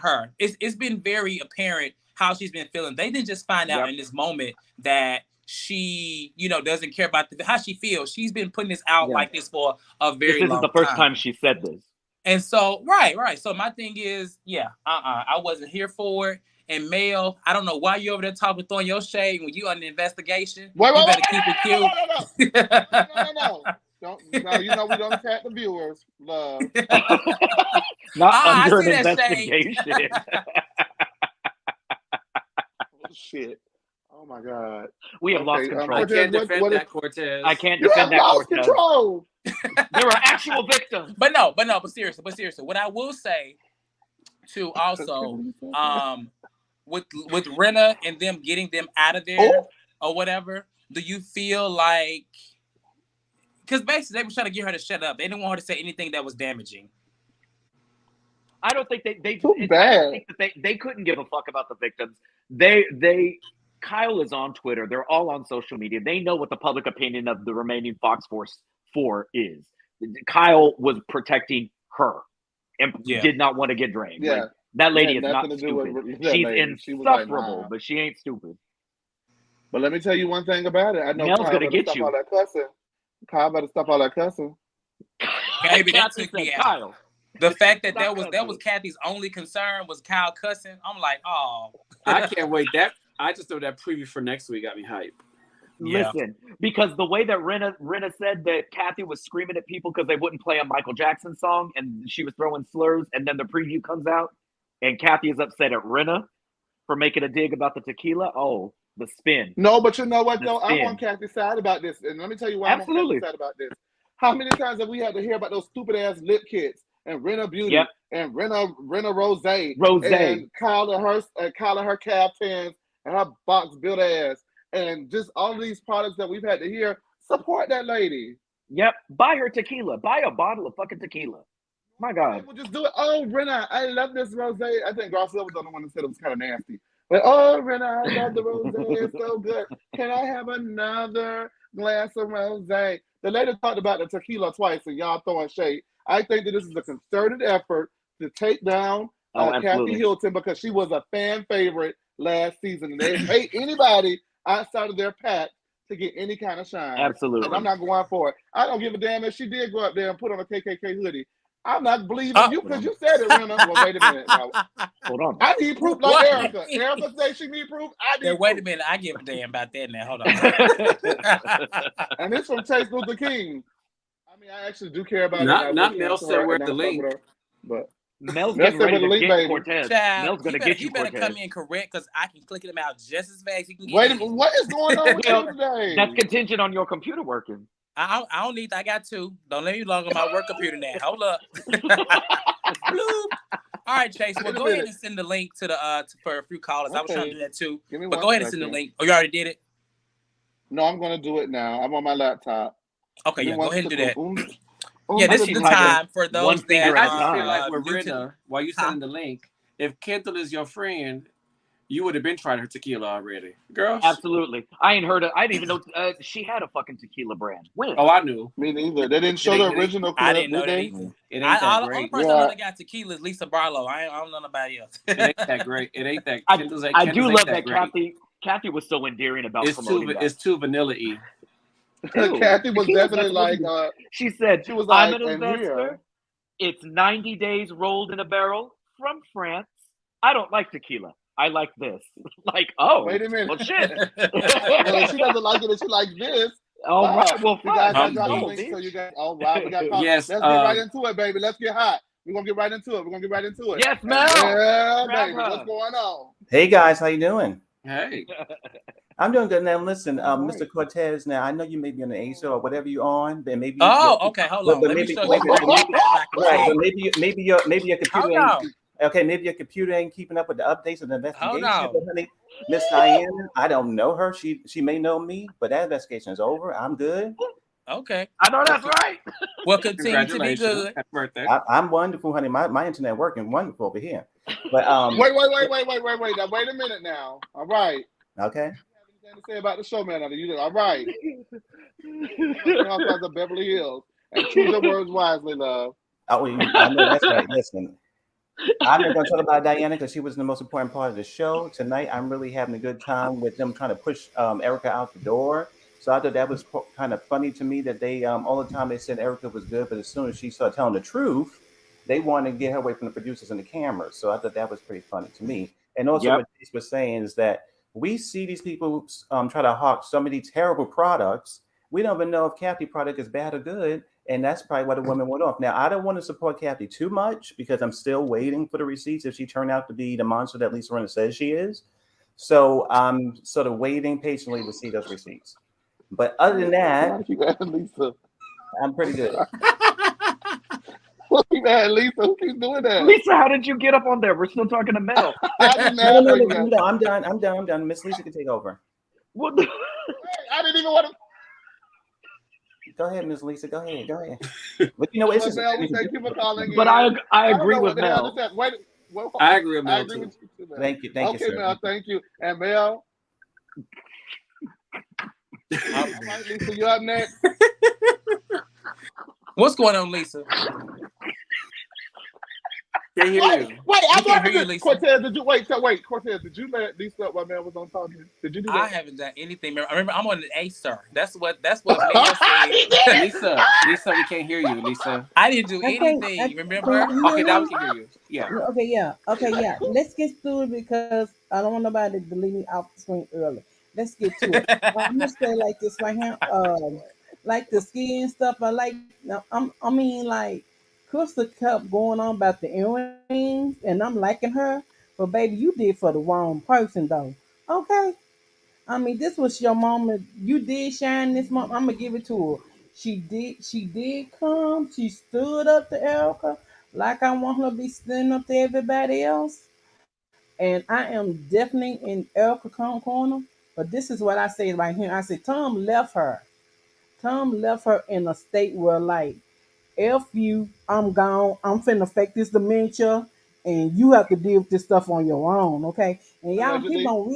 her. It's been very apparent how she's been feeling. They didn't just find out in this moment that she, doesn't care about how she feels. She's been putting this out like this for a very long time.
This is the first time she said this.
And so, right. So my thing is, I wasn't here for it. And Mel, I don't know why you over there throwing your shade when you under investigation. You better keep it cute.
No. No, we don't attack the viewers. Love.
Not under an investigation.
Shit. Oh my God.
We have lost control.
I can't defend that, Cortez.
I can't defend that, Cortez.
You have lost control.
There are actual victims.
But seriously. What I will say too also, with Renna and them getting them out of there or whatever, do you feel like, because basically they were trying to get her to shut up. They didn't want her to say anything that was damaging.
I don't think they
too bad.
I think that they couldn't give a fuck about the victims. Kyle is on Twitter. They're all on social media. They know what the public opinion of the remaining Fox Force 4 is. Kyle was protecting her and did not want to get drained.
Yeah.
Like, that lady is not stupid. She's insufferable, but she ain't stupid.
But let me tell you one thing about it. I know
Mel's
Kyle
gonna get you.
All that cussing. Kyle better stop all that cussing.
Baby, that took me out. Kyle. The fact that was Kathy's only concern was Kyle cussing. I'm like, oh.
I can't wait. I just thought that preview for next week got me hyped.
Listen, because the way that Renna said that Kathy was screaming at people because they wouldn't play a Michael Jackson song and she was throwing slurs, and then the preview comes out and Kathy is upset at Renna for making a dig about the tequila. Oh, the spin.
No, but you know what though? I'm on Kathy's side about this, and let me tell you why I'm on Kathy's side about this. How many times have we had to hear about those stupid ass lip kits and Renna Beauty and Renna Rose and Kyle and her calf tans and her box built ass and just all of these products that we've had to hear? Support that lady.
Yep, buy her tequila. Buy a bottle of fucking tequila. My God.
We'll just do it. Oh, Renna, I love this rose. I think Garcelle was the only one that said it was kind of nasty. But oh, Renna, I love the rose. It's so good. Can I have another glass of rose? The lady talked about the tequila twice, and y'all throwing shade. I think that this is a concerted effort to take down Kathy Hilton because she was a fan favorite last season, and they pay anybody outside of their pack to get any kind of shine.
Absolutely.
And I'm not going for it. I don't give a damn if she did go up there and put on a KKK hoodie. I'm not believing you because you said it, Rena. Well, wait a minute now.
Hold on.
I need proof like Erika. Erika says she need proof. I need
wait
proof.
a minute. I give a damn about that now. Hold on.
And it's from Chase Luther King. I mean, I actually do care about it.
Not Mel said where the link.
But
Mel's getting ready to get Cortez.
Child,
Mel's going to get you,
better
Cortez.
come in correct because I can click him out just as fast. He can get
wait a minute. What is going on with you today?
That's contingent on your computer working.
I don't need that. I got two. Don't let me log on my work computer now. Hold up. All right, Chase. Well, go ahead and send the link to the for a few callers. Okay. I was trying to do that too. But go ahead and send the link. Oh, you already did it?
No, I'm going to do it now. I'm on my laptop.
Okay, yeah. Go ahead and do that. Yeah, this is the time for those that
I feel like with Rena, while you sending the link, if Kendall is your friend, you would have been trying her tequila already, girl.
Absolutely. I ain't heard it. I didn't even know she had a fucking tequila brand. When?
Oh, I knew.
Me neither. They didn't show the original clip.
I didn't know that either.
It ain't that great.
The only person I know that got tequila is Lisa Barlow. I don't know nobody else.
It ain't that great. It ain't that.
I do love that Kathy was so endearing about promoting that.
It's too vanilla-y.
Kathy was definitely like,
she said, I'm an investor. It's 90 days rolled in a barrel from France. I don't like tequila. I like this. Like, oh,
wait a minute.
Well, shit.
Well, she doesn't like it and she likes this.
All right. Well,
you guys got the link, so you guys. All right, we got.
Yes.
Let's get right into it, baby. Let's get hot. We're gonna get right into it.
Yes, Mel.
Yeah, baby. What's going on?
Hey guys, how you doing?
Hey.
I'm doing good. Now listen, Mr. Cortez. Now I know you may be on the Acer or whatever you're on, but maybe.
Okay, hold on.
Maybe your computer. Okay, maybe your computer ain't keeping up with the updates of the investigation. Honey, Miss Diana, I don't know her. She may know me, but that investigation is over. I'm good.
Okay,
I know that's right.
Well, continue to be good.
Happy birthday.
I'm wonderful, honey. My internet working wonderful over here. But
wait. Now wait a minute now. All right.
Okay.
You have anything to say about the show, man? All right. Housewives of Beverly Hills, and choose your words wisely, love.
Oh, I know that's right. Listen. I'm not going to talk about Diana because she was the most important part of the show. Tonight, I'm really having a good time with them trying to push Erika out the door. So I thought that was kind of funny to me that they, all the time they said Erika was good, but as soon as she started telling the truth, they wanted to get her away from the producers and the cameras. So I thought that was pretty funny to me. And also what Chase was saying is that we see these people try to hawk so many terrible products. We don't even know if Kathy's product is bad or good. And that's probably why the woman went off. Now, I don't want to support Kathy too much because I'm still waiting for the receipts if she turned out to be the monster that Lisa Rinna says she is. So I'm sort of waiting patiently to see those receipts. But other than that, I'm pretty good.
Look at that, Lisa. Who keeps doing that?
Lisa, how did you get up on there? We're still talking to Mel.
No, I'm done. Miss Lisa can take over.
What the?
I didn't even want to.
Go ahead, Miss Lisa. Go ahead. But you know, it's just.
Thank you for calling.
But I agree with Mel.
I agree with Mel.
Thank you.
Okay,
sir.
Mel. Thank you. And Mel. All right, Lisa, you up next?
What's going on, Lisa?
Can't hear you.
Wait, I
can't hear you, Lisa.
Cortez, did you Cortez, did you let Lisa up while Mel was on talking? Did you do that?
I haven't done anything. I remember I'm on an Acer. That's what Mel said.
Lisa, we can't hear you, Lisa.
I didn't do anything. Remember?
Okay, now we can hear you. Yeah.
Okay, yeah. Let's get through it because I don't want nobody to delete me off the screen early. Let's get to it. I'm gonna say like this right here. Like the skin stuff. I mean, like Crystal kept going on about the earrings, and I'm liking her. But baby, you did for the wrong person though. Okay. I mean, this was your mama. You did shine this mom. I'm gonna give it to her. She did come. She stood up to Erika like I want her to be standing up to everybody else. And I am definitely in Erika corner. But this is what I say right here. I said Tom left her. Tom left her in a state where like, F you, I'm gone. I'm finna fake this dementia, and you have to deal with this stuff on your own, okay? And y'all, people don't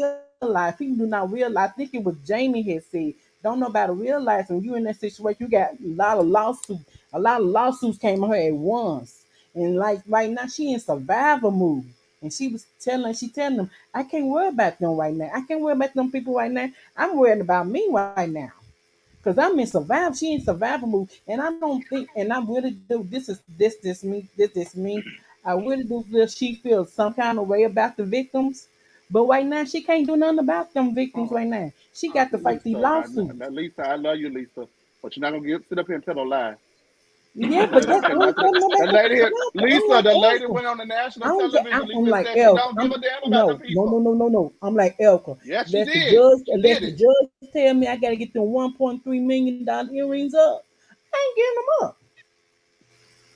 realize, people do not realize. I think it was Jamie had said Don't nobody realize when you in that situation, you got a lot of lawsuits. A lot of lawsuits came on her at once. And like right now, she in survival mode. And she telling them, I can't worry about them right now. I can't worry about them people right now. I'm worried about me right now. Cause I'm in survival. She in survival mode. And I don't think, and I really do, this me. I really do feel she feels some kind of way about the victims. But right now, she can't do nothing about them victims right now. She got to fight these lawsuits.
Now, Lisa, I love you, Lisa, but you're not gonna sit up here and tell no lie.
Yeah, but that's
The
what I'm
lady, Lisa, the lady
Elka.
went on the national television.
I'm
Lisa
like
said she
Elka.
don't give a damn about the people.
No. I'm like Elka.
Yes, she
Let the
did.
judge,
She
let
did
the
it.
judge tell me I gotta get them $1.3 million earrings up. I ain't getting them up.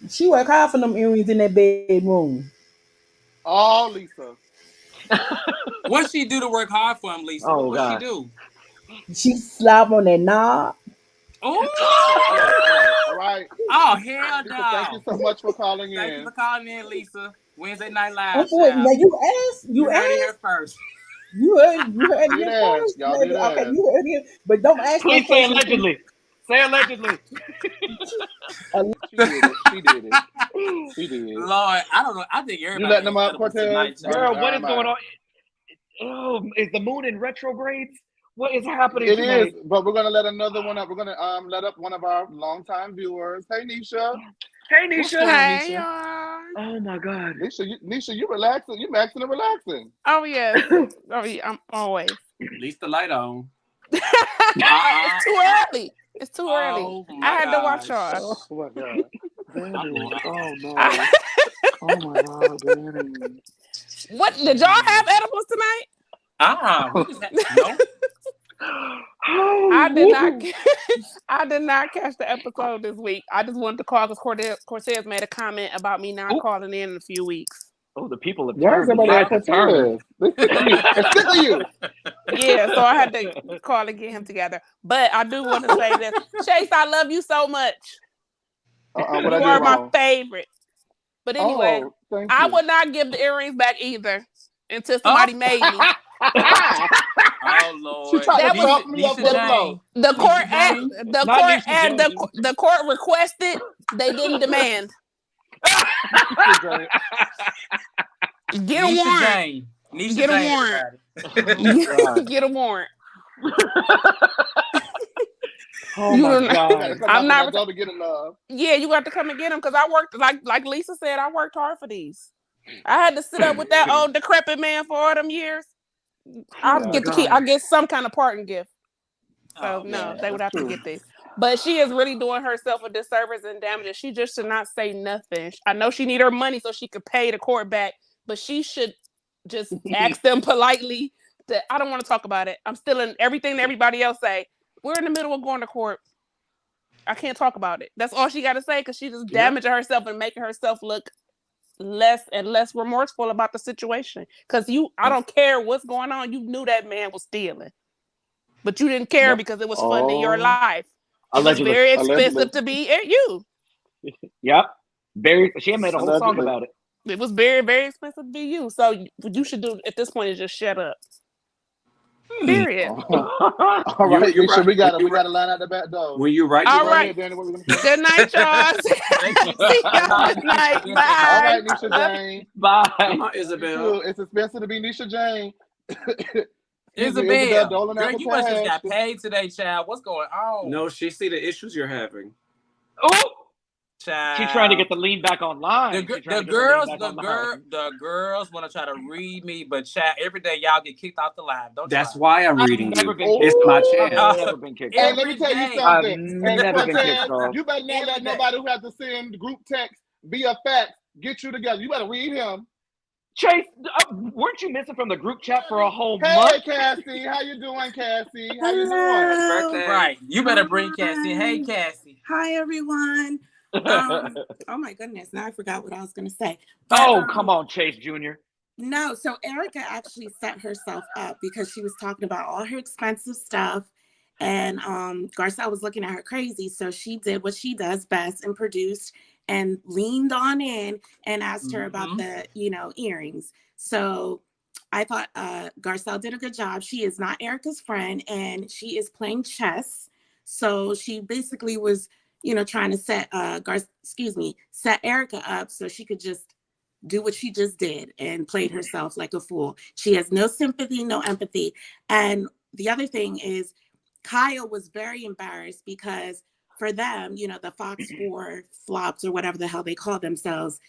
She worked hard for them earrings in that bedroom.
Oh, Lisa.
What she do to work hard for him, Lisa?
Oh,
What she
God.
do?
She slap on that knob.
All right.
Oh, hell
Lisa, thank you
no.
so much for calling
Thank you
in.
for calling in, Lisa. Wednesday Night
I'm
Live,
for it.
child.
Now
You heard it here first.
You heard
Did
it
ask.
first.
Y'all did
Okay,
ask.
you heard it, but don't ask no
Please say
questions.
allegedly. Say allegedly.
She did it. She did it. She did.
Lord, I don't know. I think
You
everybody
letting them
is
up,
edibles
Cortez?
tonight, child.
Girl, what is going on? Oh, is the moon in retrogrades? What is happening
It
tonight?
is, but we're gonna let another one up. We're gonna let up one of our longtime viewers. Hey, Nisha.
Hey,
What's
Nisha.
going on,
Hey,
Nisha?
y'all.
Oh my God.
Nisha, you relaxing? You maxing and relaxing?
Oh, yes. Oh, yeah, I'm always.
At least the light on.
It's too early. It's too early.
Oh
I
my
had to watch
gosh.
y'all.
Oh my God, Danny! Oh
I-
no! Oh my God, Danny!
what did y'all have edibles tonight?
We just had no.
I did not. I did not catch the episode this week. I just wanted to call because Cortez made a comment about me not calling in a few weeks.
Oh, the people have
Why is
turned. The
everybody
tides
like
have turned.
Cortez? They sick of you. They're sick of you.
Yeah, so I had to call and get him together. But I do want to say this, Chase, I love you so much.
What
You
I do
are my
wrong?
favorite. But anyway,
Oh, thank
I
you.
would not give the earrings back either until somebody made me.
Oh Lord!
She tried
That
to
was
soften me up for the blow.
the court
Nisha Jane.
requested. They didn't demand. Get a
Nisha
warrant.
Jane. Nisha
Get a
Jane,
warrant.
God.
Get a warrant.
Oh
You
my
don't-
You gotta
God.
come
I'm
out
not.
with that door to get in love.
Yeah, you got to come and get them because I worked like Lisa said. I worked hard for these. I had to sit up with that old decrepit man for all them years. I'll
my
get to
God.
keep. I get some kind of parting gift. So
Oh,
no,
man.
they would have
true.
to get these. But she is really doing herself a disservice and damage. She just should not say nothing. I know she need her money so she could pay the court back, but she should just ask them politely that I don't want to talk about it. I'm still in everything that everybody else say. We're in the middle of going to court. I can't talk about it. That's all she got to say because she just damaging herself and making herself look less and less remorseful about the situation. Because I don't care what's going on. You knew that man was stealing. But you didn't care because it was funding your life. It
Allegedly.
was very expensive to be at you.
Yep. She had made a whole song about it.
It was very, very expensive to be you. So what you should do at this point is just shut up. Period.
All right, Nisha,
right.
we got to line out the back door.
When you right,
All
Go
right.
ahead, Danny, what we gonna say?
Good night, y'all. See y'all tonight. Bye.
All right, Nisha Jane.
Bye.
come on, Isabel.
It's expensive to be Nisha Jane.
Isabel,
Dolan
girl,
apple
you must just
pie.
got paid today, child. What's going on?
No, she see the issues you're having.
Oh,
child.
she's trying to get the lean back online.
The girls want to try to read me, but child, every day y'all get kicked off the live.
That's why I'm reading you.
Been
it's my chance.
I've never been kicked
Hey,
off.
let me tell you something.
I've
And
never been
Cortez,
kicked off.
you better not let nobody who has to send group text via fax get you together. You better read him.
Chase, weren't you missing from the group chat for a whole
Hey,
month?
Cassie, how you doing, Cassie? How you doing?
Birthday. Right. You better bring Cassie. Hey, Cassie.
Hi, everyone. Oh my goodness, now I forgot what I was going to say. But,
come on, Chase Jr.
No, so Erika actually set herself up because she was talking about all her expensive stuff. And Garcelle was looking at her crazy. So she did what she does best and produced and leaned on in and asked her about the, earrings. So I thought Garcelle did a good job. She is not Erika's friend, and she is playing chess. So she basically was, trying to set set Erika up so she could just do what she just did and played herself like a fool. She has no sympathy, no empathy. And the other thing is, Kyle was very embarrassed because for them, the Fox 4 flops or whatever the hell they call themselves,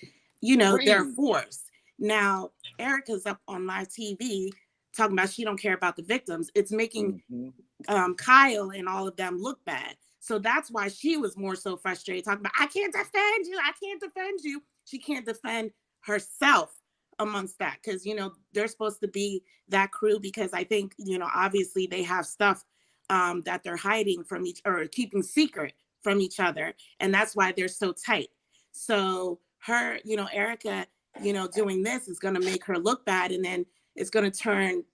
they're forced. Now, Erika's up on live TV talking about she don't care about the victims. It's making Kyle and all of them look bad. So that's why she was more so frustrated, talking about, I can't defend you. I can't defend you. She can't defend herself amongst that because, they're supposed to be that crew because I think, obviously they have stuff that they're hiding from or keeping secret from each other. And that's why they're so tight. So her, Erika, doing this is going to make her look bad. And then it's going to turn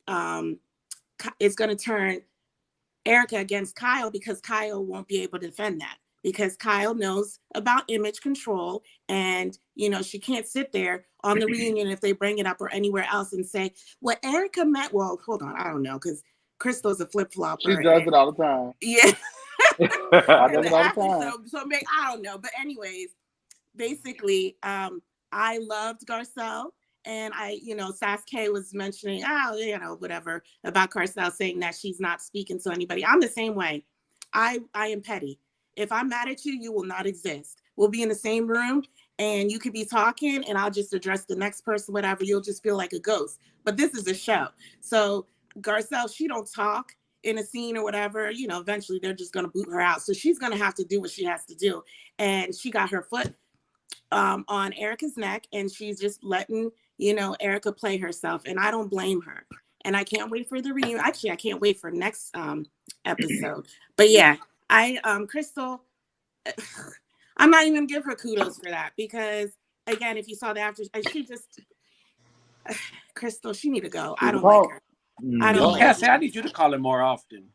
Erika against Kyle because Kyle won't be able to defend that because Kyle knows about image control and, she can't sit there on the reunion if they bring it up or anywhere else and say, what Erika meant, well, hold on, I don't know, because Crystal's a flip-flopper.
She does it all the time.
Yeah.
I do it all the time.
So I don't know. But anyways, basically, I loved Garcelle. And Sasuke was mentioning, whatever about Garcelle saying that she's not speaking to anybody. I'm the same way. I am petty. If I'm mad at you, you will not exist. We'll be in the same room and you could be talking and I'll just address the next person, whatever. You'll just feel like a ghost. But this is a show. So Garcelle, she don't talk in a scene or whatever. Eventually they're just going to boot her out. So she's going to have to do what she has to do. And she got her foot on Erika's neck and she's just letting Erika play herself, and I don't blame her. And I can't wait for the reunion. Actually, I can't wait for next episode. But yeah, Crystal, I'm not even gonna give her kudos for that because again, if you saw the after, she just Crystal, she need to go. I don't like her. I don't like
Cassie, I need you to call her more often.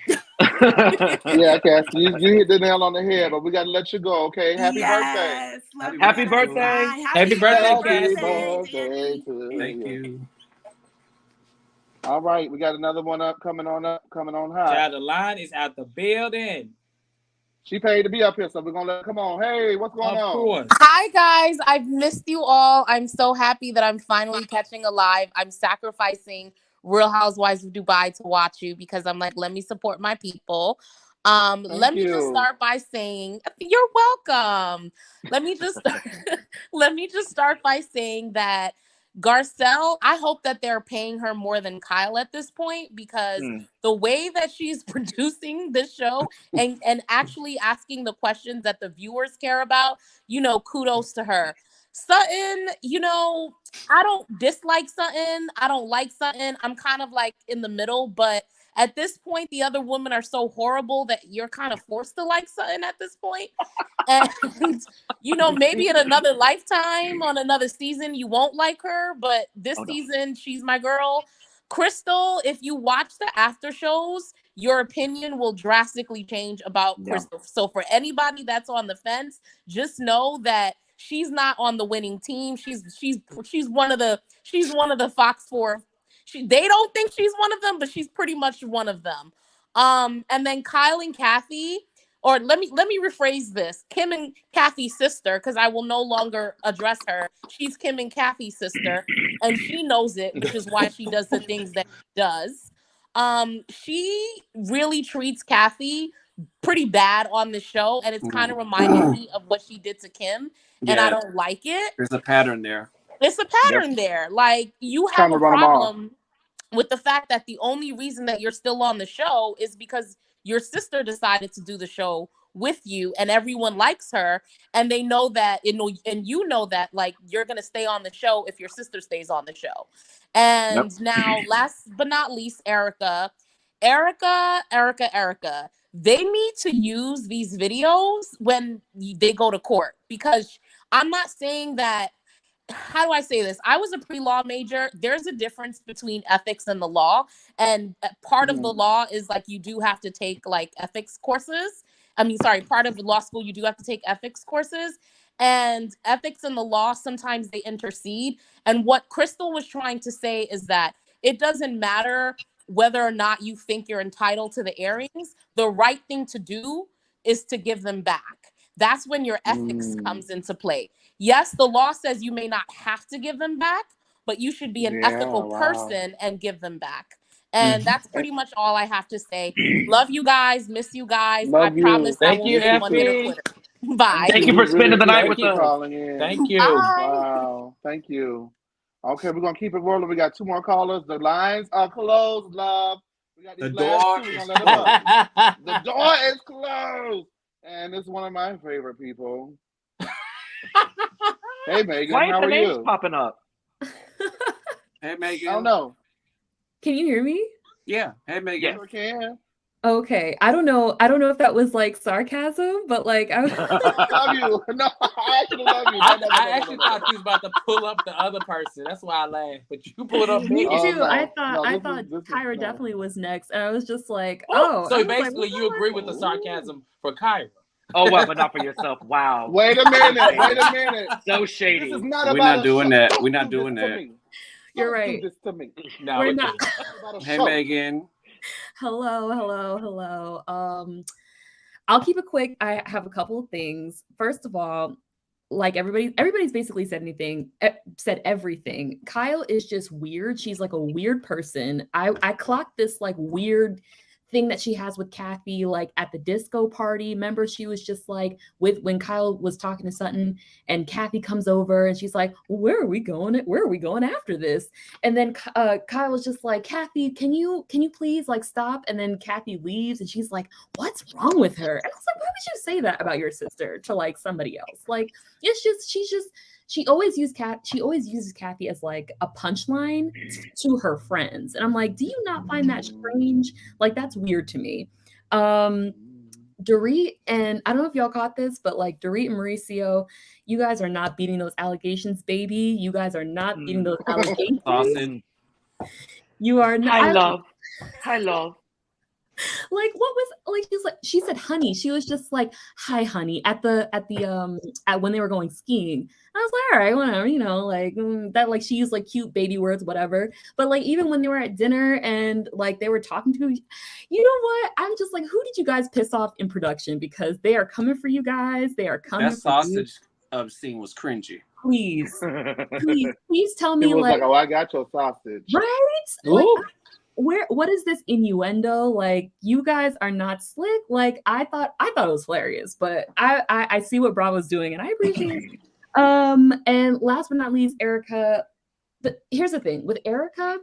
Yeah, Cassie, you hit the nail on the head, but we got to let you go, okay? Happy birthday.
Happy birthday.
Happy birthday,
Cassie.
Thank you.
All right, we got another one coming on high.
Child, the line is out the building.
She paid to be up here, so we're going to come on. Hey, what's going on?
Of course.
Hi, guys. I've missed you all. I'm so happy that I'm finally catching a live. I'm sacrificing Real Housewives of Dubai to watch you because I'm like, let me support my people. Let me just start by saying you're welcome. Let me just start by saying that Garcelle, I hope that they're paying her more than Kyle at this point because the way that she's producing this show and actually asking the questions that the viewers care about, kudos to her. Sutton, I don't dislike Sutton. I don't like Sutton. I'm kind of like in the middle, but at this point, the other women are so horrible that you're kind of forced to like Sutton at this point. And, maybe in another lifetime, on another season, you won't like her. But this season, she's my girl. Crystal, if you watch the after shows, your opinion will drastically change about Crystal. So for anybody that's on the fence, just know that she's not on the winning team. She's one of the Fox 4. They don't think she's one of them, but she's pretty much one of them. And then Kyle and Kathy, or let me rephrase this. Kim and Kathy's sister, because I will no longer address her. She's Kim and Kathy's sister, and she knows it, which is why she does the things that she does. She really treats Kathy pretty bad on the show, and it's kind of reminding me of what she did to Kim, and I don't like it.
There's a pattern there.
It's a pattern there. Like, you have a problem with the fact that the only reason that you're still on the show is because your sister decided to do the show with you and everyone likes her and they know that, and you know that, like, you're going to stay on the show if your sister stays on the show. And now, last but not least, Erika. They need to use these videos when they go to court because I'm not saying that. How do I say this? I was a pre-law major. There's a difference between ethics and the law. And part of the law is like you do have to take like ethics courses. Part of the law school, you do have to take ethics courses. And ethics and the law, sometimes they intercede. And what Crystal was trying to say is that it doesn't matter whether or not you think you're entitled to the earrings. The right thing to do is to give them back. That's when your ethics comes into play. Yes, the law says you may not have to give them back, but you should be an ethical person and give them back. And that's pretty much all I have to say. Love you guys. Miss you guys. I promise I won't say one hit or quitter. Bye.
Thank you for spending the night with us.
Thank you.
Wow. Thank you. Okay, we're gonna keep it rolling. We got 2 more callers. The lines are closed, love. We got these last 2. We're gonna let them up. The door is closed. And it's one of my favorite people. Hey Megan,
why
how
are
you?
Names popping up?
Hey Megan.
I don't know.
Can you hear me?
Yeah. Hey Megan.
Sure can.
Okay. I don't know if that was like sarcasm, but like I
love you. No, I actually love you.
I actually thought she was about to pull up the other person. That's why I laughed. But you pulled up
me
me.
too. I thought Kyra definitely was next, and I was just like,
So basically, you agree with the sarcasm for Kyra.
Oh well, but not for yourself. Wow.
Wait a minute.
So shady.
This is not
We're not doing that. We're not doing that.
You're right.
Do this to me.
No,
we're not.
Hey Megan.
Hello. I'll keep it quick. I have a couple of things. First of all, like everybody's basically said everything. Kyle is just weird. She's like a weird person. I clocked this like weird thing that she has with Kathy, like at the disco party. Remember, she was just like when Kyle was talking to Sutton, and Kathy comes over and she's like, where are we going after this? And then Kyle was just like, Kathy, can you please like stop? And then Kathy leaves and she's like, what's wrong with her? And I was like, why would you say that about your sister to like somebody else? Like, she always uses Kathy as like a punchline to her friends. And I'm like, do you not find that strange? Like, that's weird to me. Dorit, and I don't know if y'all caught this, but like Dorit and Mauricio, you guys are not beating those allegations, baby. You guys are not beating those allegations.
Awesome.
You are not.
Hi, love.
Like, what was like? She said, "Honey." She was just like, "Hi, honey." At when they were going skiing, I was like, "All right, whatever," like that. Like, she used like cute baby words, whatever. But like, even when they were at dinner and like they were talking to, you know what? I'm just like, who did you guys piss off in production? Because they are coming for you guys. They are coming.
That sausage scene was cringy.
Please tell me,
it was
like,
oh, I got your sausage,
right? Like, what is this innuendo? Like, you guys are not slick. Like, I thought it was hilarious, but I see what Bravo's doing and I appreciate it. And last but not least, Erika. But here's the thing with Erika,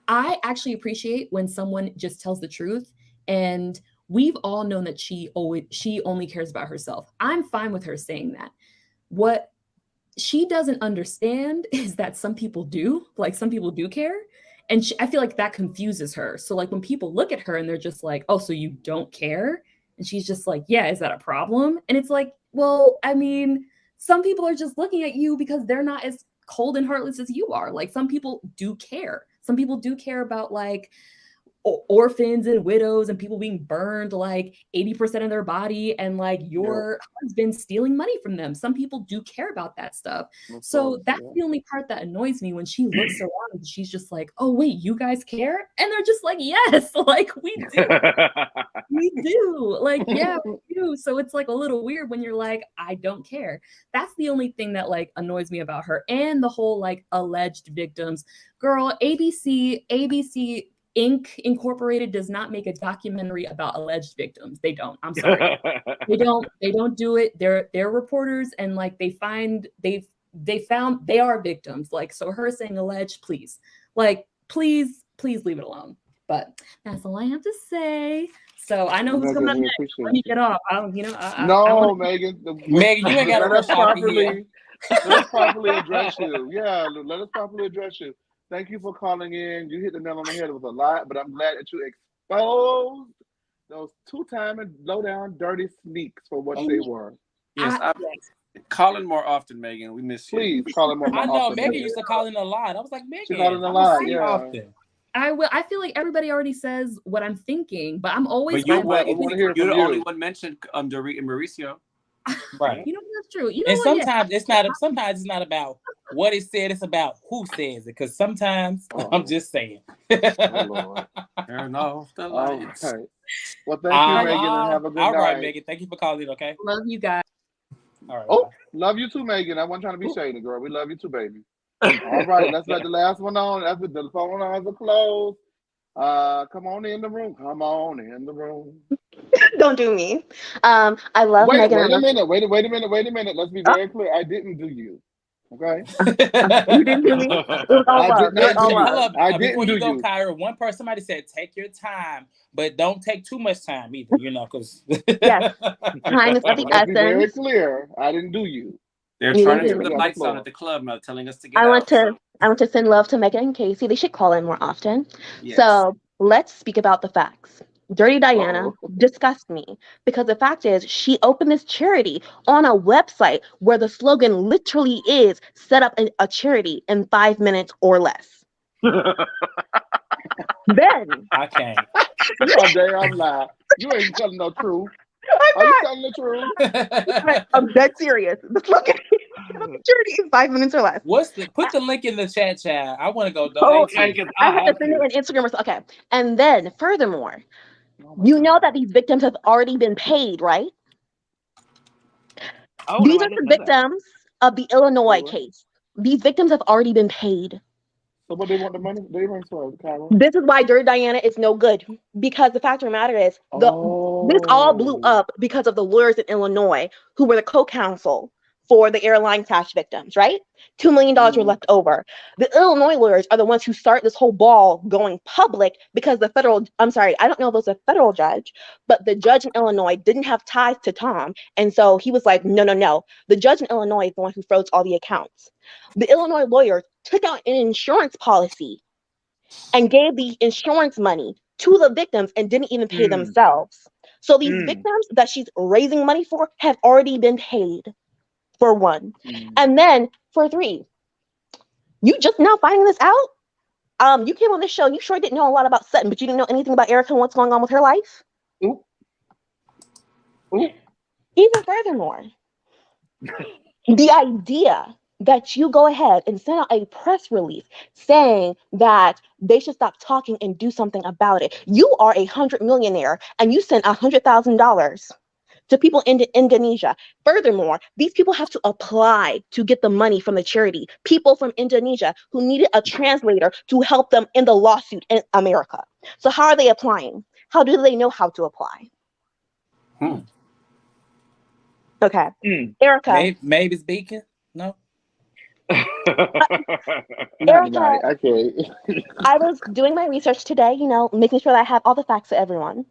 I actually appreciate when someone just tells the truth. And we've all known that she only cares about herself. I'm fine with her saying that. What she doesn't understand is that some people do care. And I feel like that confuses her. So like when people look at her and they're just like, oh, so you don't care? And she's just like, yeah, is that a problem? And it's like, well, I mean, some people are just looking at you because they're not as cold and heartless as you are. Like, some people do care. Some people do care about like orphans and widows and people being burned like 80% of their body and like your husband stealing money from them. Some people do care about that stuff. So that's the only part that annoys me when she looks around and she's just like, oh wait, you guys care? And they're just like, yes, like we do. We do. Like, yeah, we do. So it's like a little weird when you're like, I don't care. That's the only thing that like annoys me about her. And the whole like alleged victims. Girl, ABC Inc. Incorporated does not make a documentary about alleged victims. They don't. I'm sorry. They don't do it. They're reporters, and like they found they are victims. Like, so her saying alleged, please leave it alone. But that's all I have to say. So I know who's coming up next. Let me get off.
Megan.
Megan, you ain't got to rush
properly. Let us properly address you. Yeah, let us properly address you. Thank you for calling in. You hit the nail on the head. It was a lot, but I'm glad that you exposed those two-time and low-down dirty sneaks for what they were.
Yes, call in more often, Megan. We miss you.
Please call in more often.
I know Megan used to call in a lot. I was like, Megan,
she called in a lot. Yeah.
Often.
I will. I feel like everybody already says what I'm thinking, but I'm always.
But you're the only one mentioned Dorit and Mauricio.
Right. You know what? That's true. You know
And
what?
sometimes it's not. Sometimes it's not about what is said. It's about who says it. Because sometimes I'm just saying.
Turn off the lights.
All right. Well, thank you, Megan, and have a good night.
All right, Megan. Thank you for calling. Okay.
Love you guys.
All right.
Oh,
bye.
love you too, Megan. I wasn't trying to be shady, girl. We love you too, baby. All right, let's let the last one on. That's with the phone lines are closed. Come on in the room. Come on in the room.
Don't do me. I love Megan.
Wait a minute. Let's be very clear. I didn't do you. Okay.
You didn't do me. It was all love. It was all love.
Before you go, Kyra, somebody said take your time, but don't take too much time either. You know, because
yes, time is of the essence.
Let's be very clear. I didn't do you.
They're trying to turn the lights on at the club now, telling us to get out.
I want to send love to Megan and Casey. They should call in more often.
Yes.
So let's speak about the facts. Dirty Diana disgusts me because the fact is she opened this charity on a website where the slogan literally is set up a charity in 5 minutes or less. Then
I can't.
Oh, damn lie. You ain't telling no truth. Are you telling the truth?
I'm dead serious. The slogan set up a charity in 5 minutes or less.
Put the link in the chat, chat. I want to go donate.
I have to send it on Instagram or something. Okay. And then furthermore, you know that these victims have already been paid, right? These are the victims of the Illinois case. These victims have already been paid.
So what they want the money? They want for Kyra.
This is why Dirty Diana is no good. Because the fact of the matter is, this all blew up because of the lawyers in Illinois who were the co-counsel for the airline crash victims, right? $2 million were left over. The Illinois lawyers are the ones who start this whole ball going public because I don't know if it was a federal judge, but the judge in Illinois didn't have ties to Tom. And so he was like, no. The judge in Illinois is the one who froze all the accounts. The Illinois lawyers took out an insurance policy and gave the insurance money to the victims and didn't even pay themselves. So these victims that she's raising money for have already been paid. For one. And then for three, you just now finding this out? You came on this show, you sure didn't know a lot about Sutton, but you didn't know anything about Erika and what's going on with her life?
Ooh.
Even furthermore, the idea that you go ahead and send out a press release saying that they should stop talking and do something about it. You are $100 millionaire and you sent $100,000 to people in Indonesia. Furthermore, these people have to apply to get the money from the charity. People from Indonesia who needed a translator to help them in the lawsuit in America. So how are they applying? How do they know how to apply? Okay. Erika.
Maybe speaking? No.
Erika,
okay.
I was doing my research today, making sure that I have all the facts to everyone.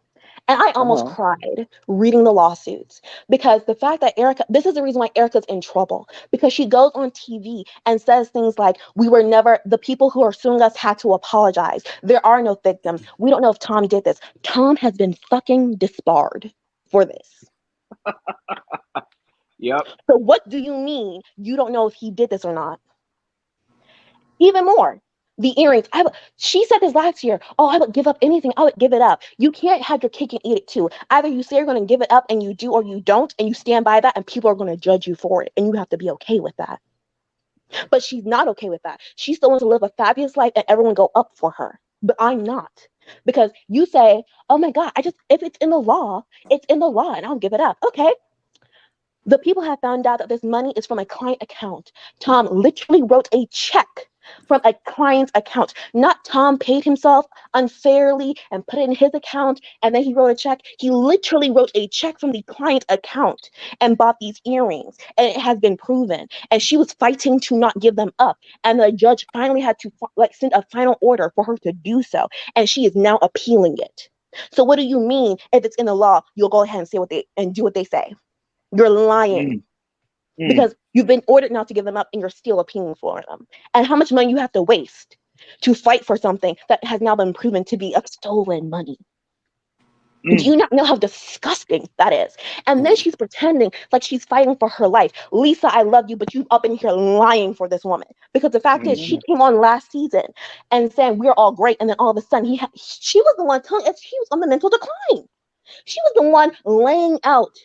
And I almost cried reading the lawsuits because the fact that this is the reason why Erika's in trouble, because she goes on TV and says things like, the people who are suing us had to apologize. There are no victims. We don't know if Tom did this. Tom has been fucking disbarred for this.
Yep.
So what do you mean you don't know if he did this or not? Even more. The earrings. She said this last year. Oh, I would give up anything. I would give it up. You can't have your cake and eat it too. Either you say you're going to give it up and you do, or you don't, and you stand by that, and people are going to judge you for it, and you have to be okay with that. But she's not okay with that. She still wants to live a fabulous life and everyone go up for her. But I'm not. Because you say, oh my God, if it's in the law, it's in the law, and I'll give it up. Okay. The people have found out that this money is from a client account. Tom literally wrote a check from a client's account. Not Tom paid himself unfairly and put it in his account, and then he wrote a check. He literally wrote a check from the client's account and bought these earrings, and it has been proven. And she was fighting to not give them up, and the judge finally had to send a final order for her to do so, and she is now appealing it. So what do you mean if it's in the law, you'll go ahead and say do what they say? You're lying. Because you've been ordered not to give them up and you're still appealing for them. And how much money you have to waste to fight for something that has now been proven to be stolen money. Do you not know how disgusting that is? And then she's pretending like she's fighting for her life. Lisa, I love you, but you up in here lying for this woman. Because the fact is, she came on last season and saying we're all great, and then all of a sudden she was the one telling us she was on the mental decline. She was the one laying out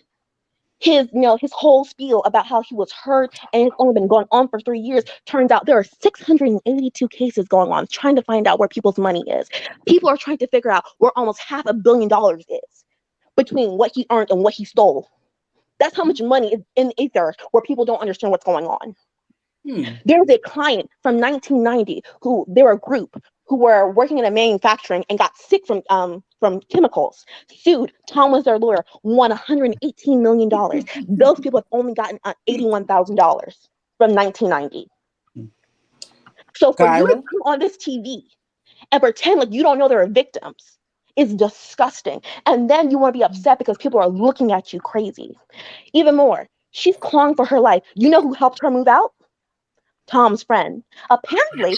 his whole spiel about how he was hurt and it's only been going on for 3 years. Turns out there are 682 cases going on trying to find out where people's money is. People are trying to figure out where almost $500 million is between what he earned and what he stole. That's how much money is in the ether where people don't understand what's going on. There's a client from 1990 who they were a group who were working in a manufacturing and got sick from chemicals. Sued. Tom was their lawyer. Won $118 million. Those people have only gotten $81,000 from 1990. So for you to come on this TV and pretend like you don't know there are victims is disgusting. And then you want to be upset because people are looking at you crazy. Even more, she's clawing for her life. You know who helped her move out? Tom's friend. Apparently,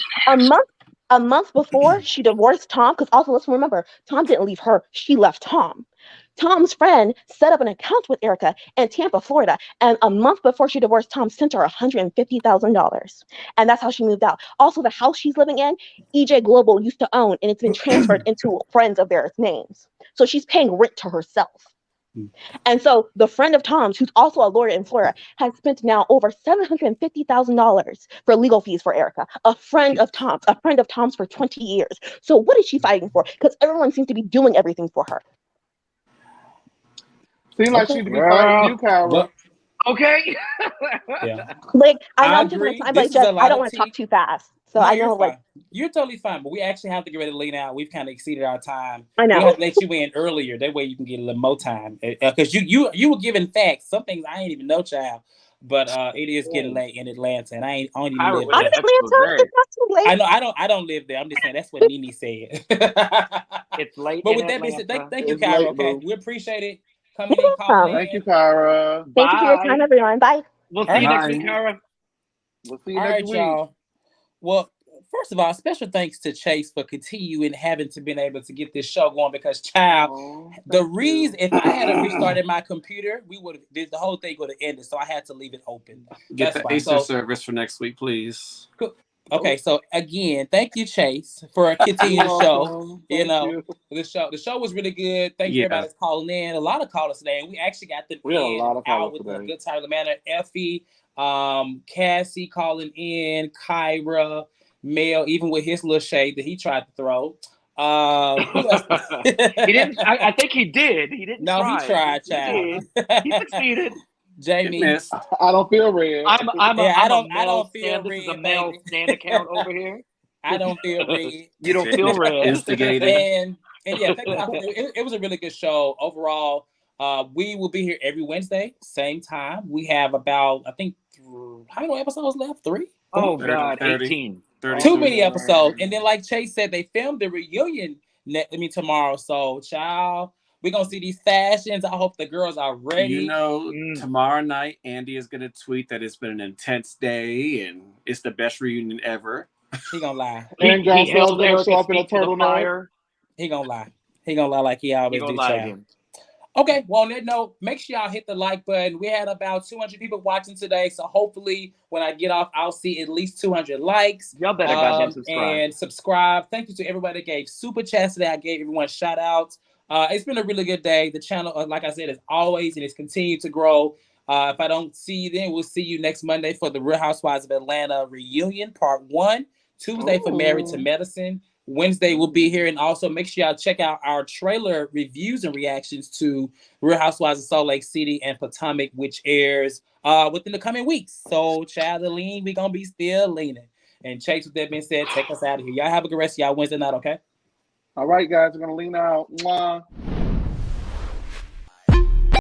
a month before she divorced Tom, because also let's remember, Tom didn't leave her, she left Tom. Tom's friend set up an account with Erika in Tampa, Florida, and a month before she divorced Tom, sent her $150,000. And that's how she moved out. Also, the house she's living in, EJ Global used to own, and it's been transferred into friends of theirs' names. So she's paying rent to herself. And so the friend of Tom's, who's also a lawyer in Florida, has spent now over $750,000 for legal fees for Erika. A friend of Tom's for 20 years. So what is she fighting for? Because everyone seems to be doing everything for her.
Seems like she'd be fighting you, Kyra.
Okay.
Yeah.
Like I
agree.
I don't want to talk too fast. So
no,
I know
you're totally fine, but we actually have to get ready to lean out. We've kind of exceeded our time.
I know.
We have to let you in earlier. That way you can get a little more time. Because you were giving facts. Some things I ain't even know, child. But it is getting late in Atlanta, and I don't even live there. I don't live there. I'm just saying that's what Nene said.
It's late.
But with that being said, thank you, Kyra. Okay, we appreciate it. Coming in, calling in.
Thank you, Kyra.
Thank you for your time, everyone. Bye.
We'll see you next week, Kyra.
We'll see you next week.
Y'all. Well, first of all, special thanks to Chase for continuing having to been able to get this show going because, child, the reason if I had restarted my computer, the whole thing would have ended. So I had to leave it open.
Get the Acer service for next week, please.
Cool. Okay, so again, thank you, Chase, for continuing the show. The show was really good. Thank you, everybody that's calling in. A lot of callers today, and we actually got them out with a good time. Manner. Effie, Cassie calling in, Kyra, Mel, even with his little shade that he tried to throw.
He didn't. I think he did. He didn't.
No,
try.
He tried, child.
He succeeded.
Jamie,
I don't feel red.
I don't feel red.
This is a male stand account over here.
I don't feel red.
You don't feel red.
Instigated.
And yeah, it was a really good show overall. We will be here every Wednesday, same time. We have about, I think, how many episodes left? 3?
Oh, God, 18.
Too many episodes. And then, like Chase said, they filmed the reunion tomorrow. So, child, we're going to see these fashions. I hope the girls are ready.
Tomorrow night, Andy is going to tweet that it's been an intense day and it's the best reunion ever.
He going to lie.
And John's going to show up in a turtleneck.
He going to lie. He going to lie like he always do, child. Okay, well, on that note, make sure y'all hit the like button. We had about 200 people watching today, so hopefully when I get off, I'll see at least 200 likes.
Y'all better goddamn subscribe.
And subscribe. Thank you to everybody that gave super chats today. I gave everyone shout outs. It's been a really good day. The channel, like I said, is always and it's continued to grow. If I don't see you then, we'll see you next Monday for the Real Housewives of Atlanta reunion, part 1. Tuesday for Married to Medicine. Wednesday we'll be here, and also make sure y'all check out our trailer reviews and reactions to Real Housewives of Salt Lake City and Potomac, which airs within the coming weeks. So, child, lean, we gonna be still leaning. And Chase, with that being said, take us out of here. Y'all have a good rest of y'all Wednesday night, okay?
All right, guys, we're gonna lean out. Mwah.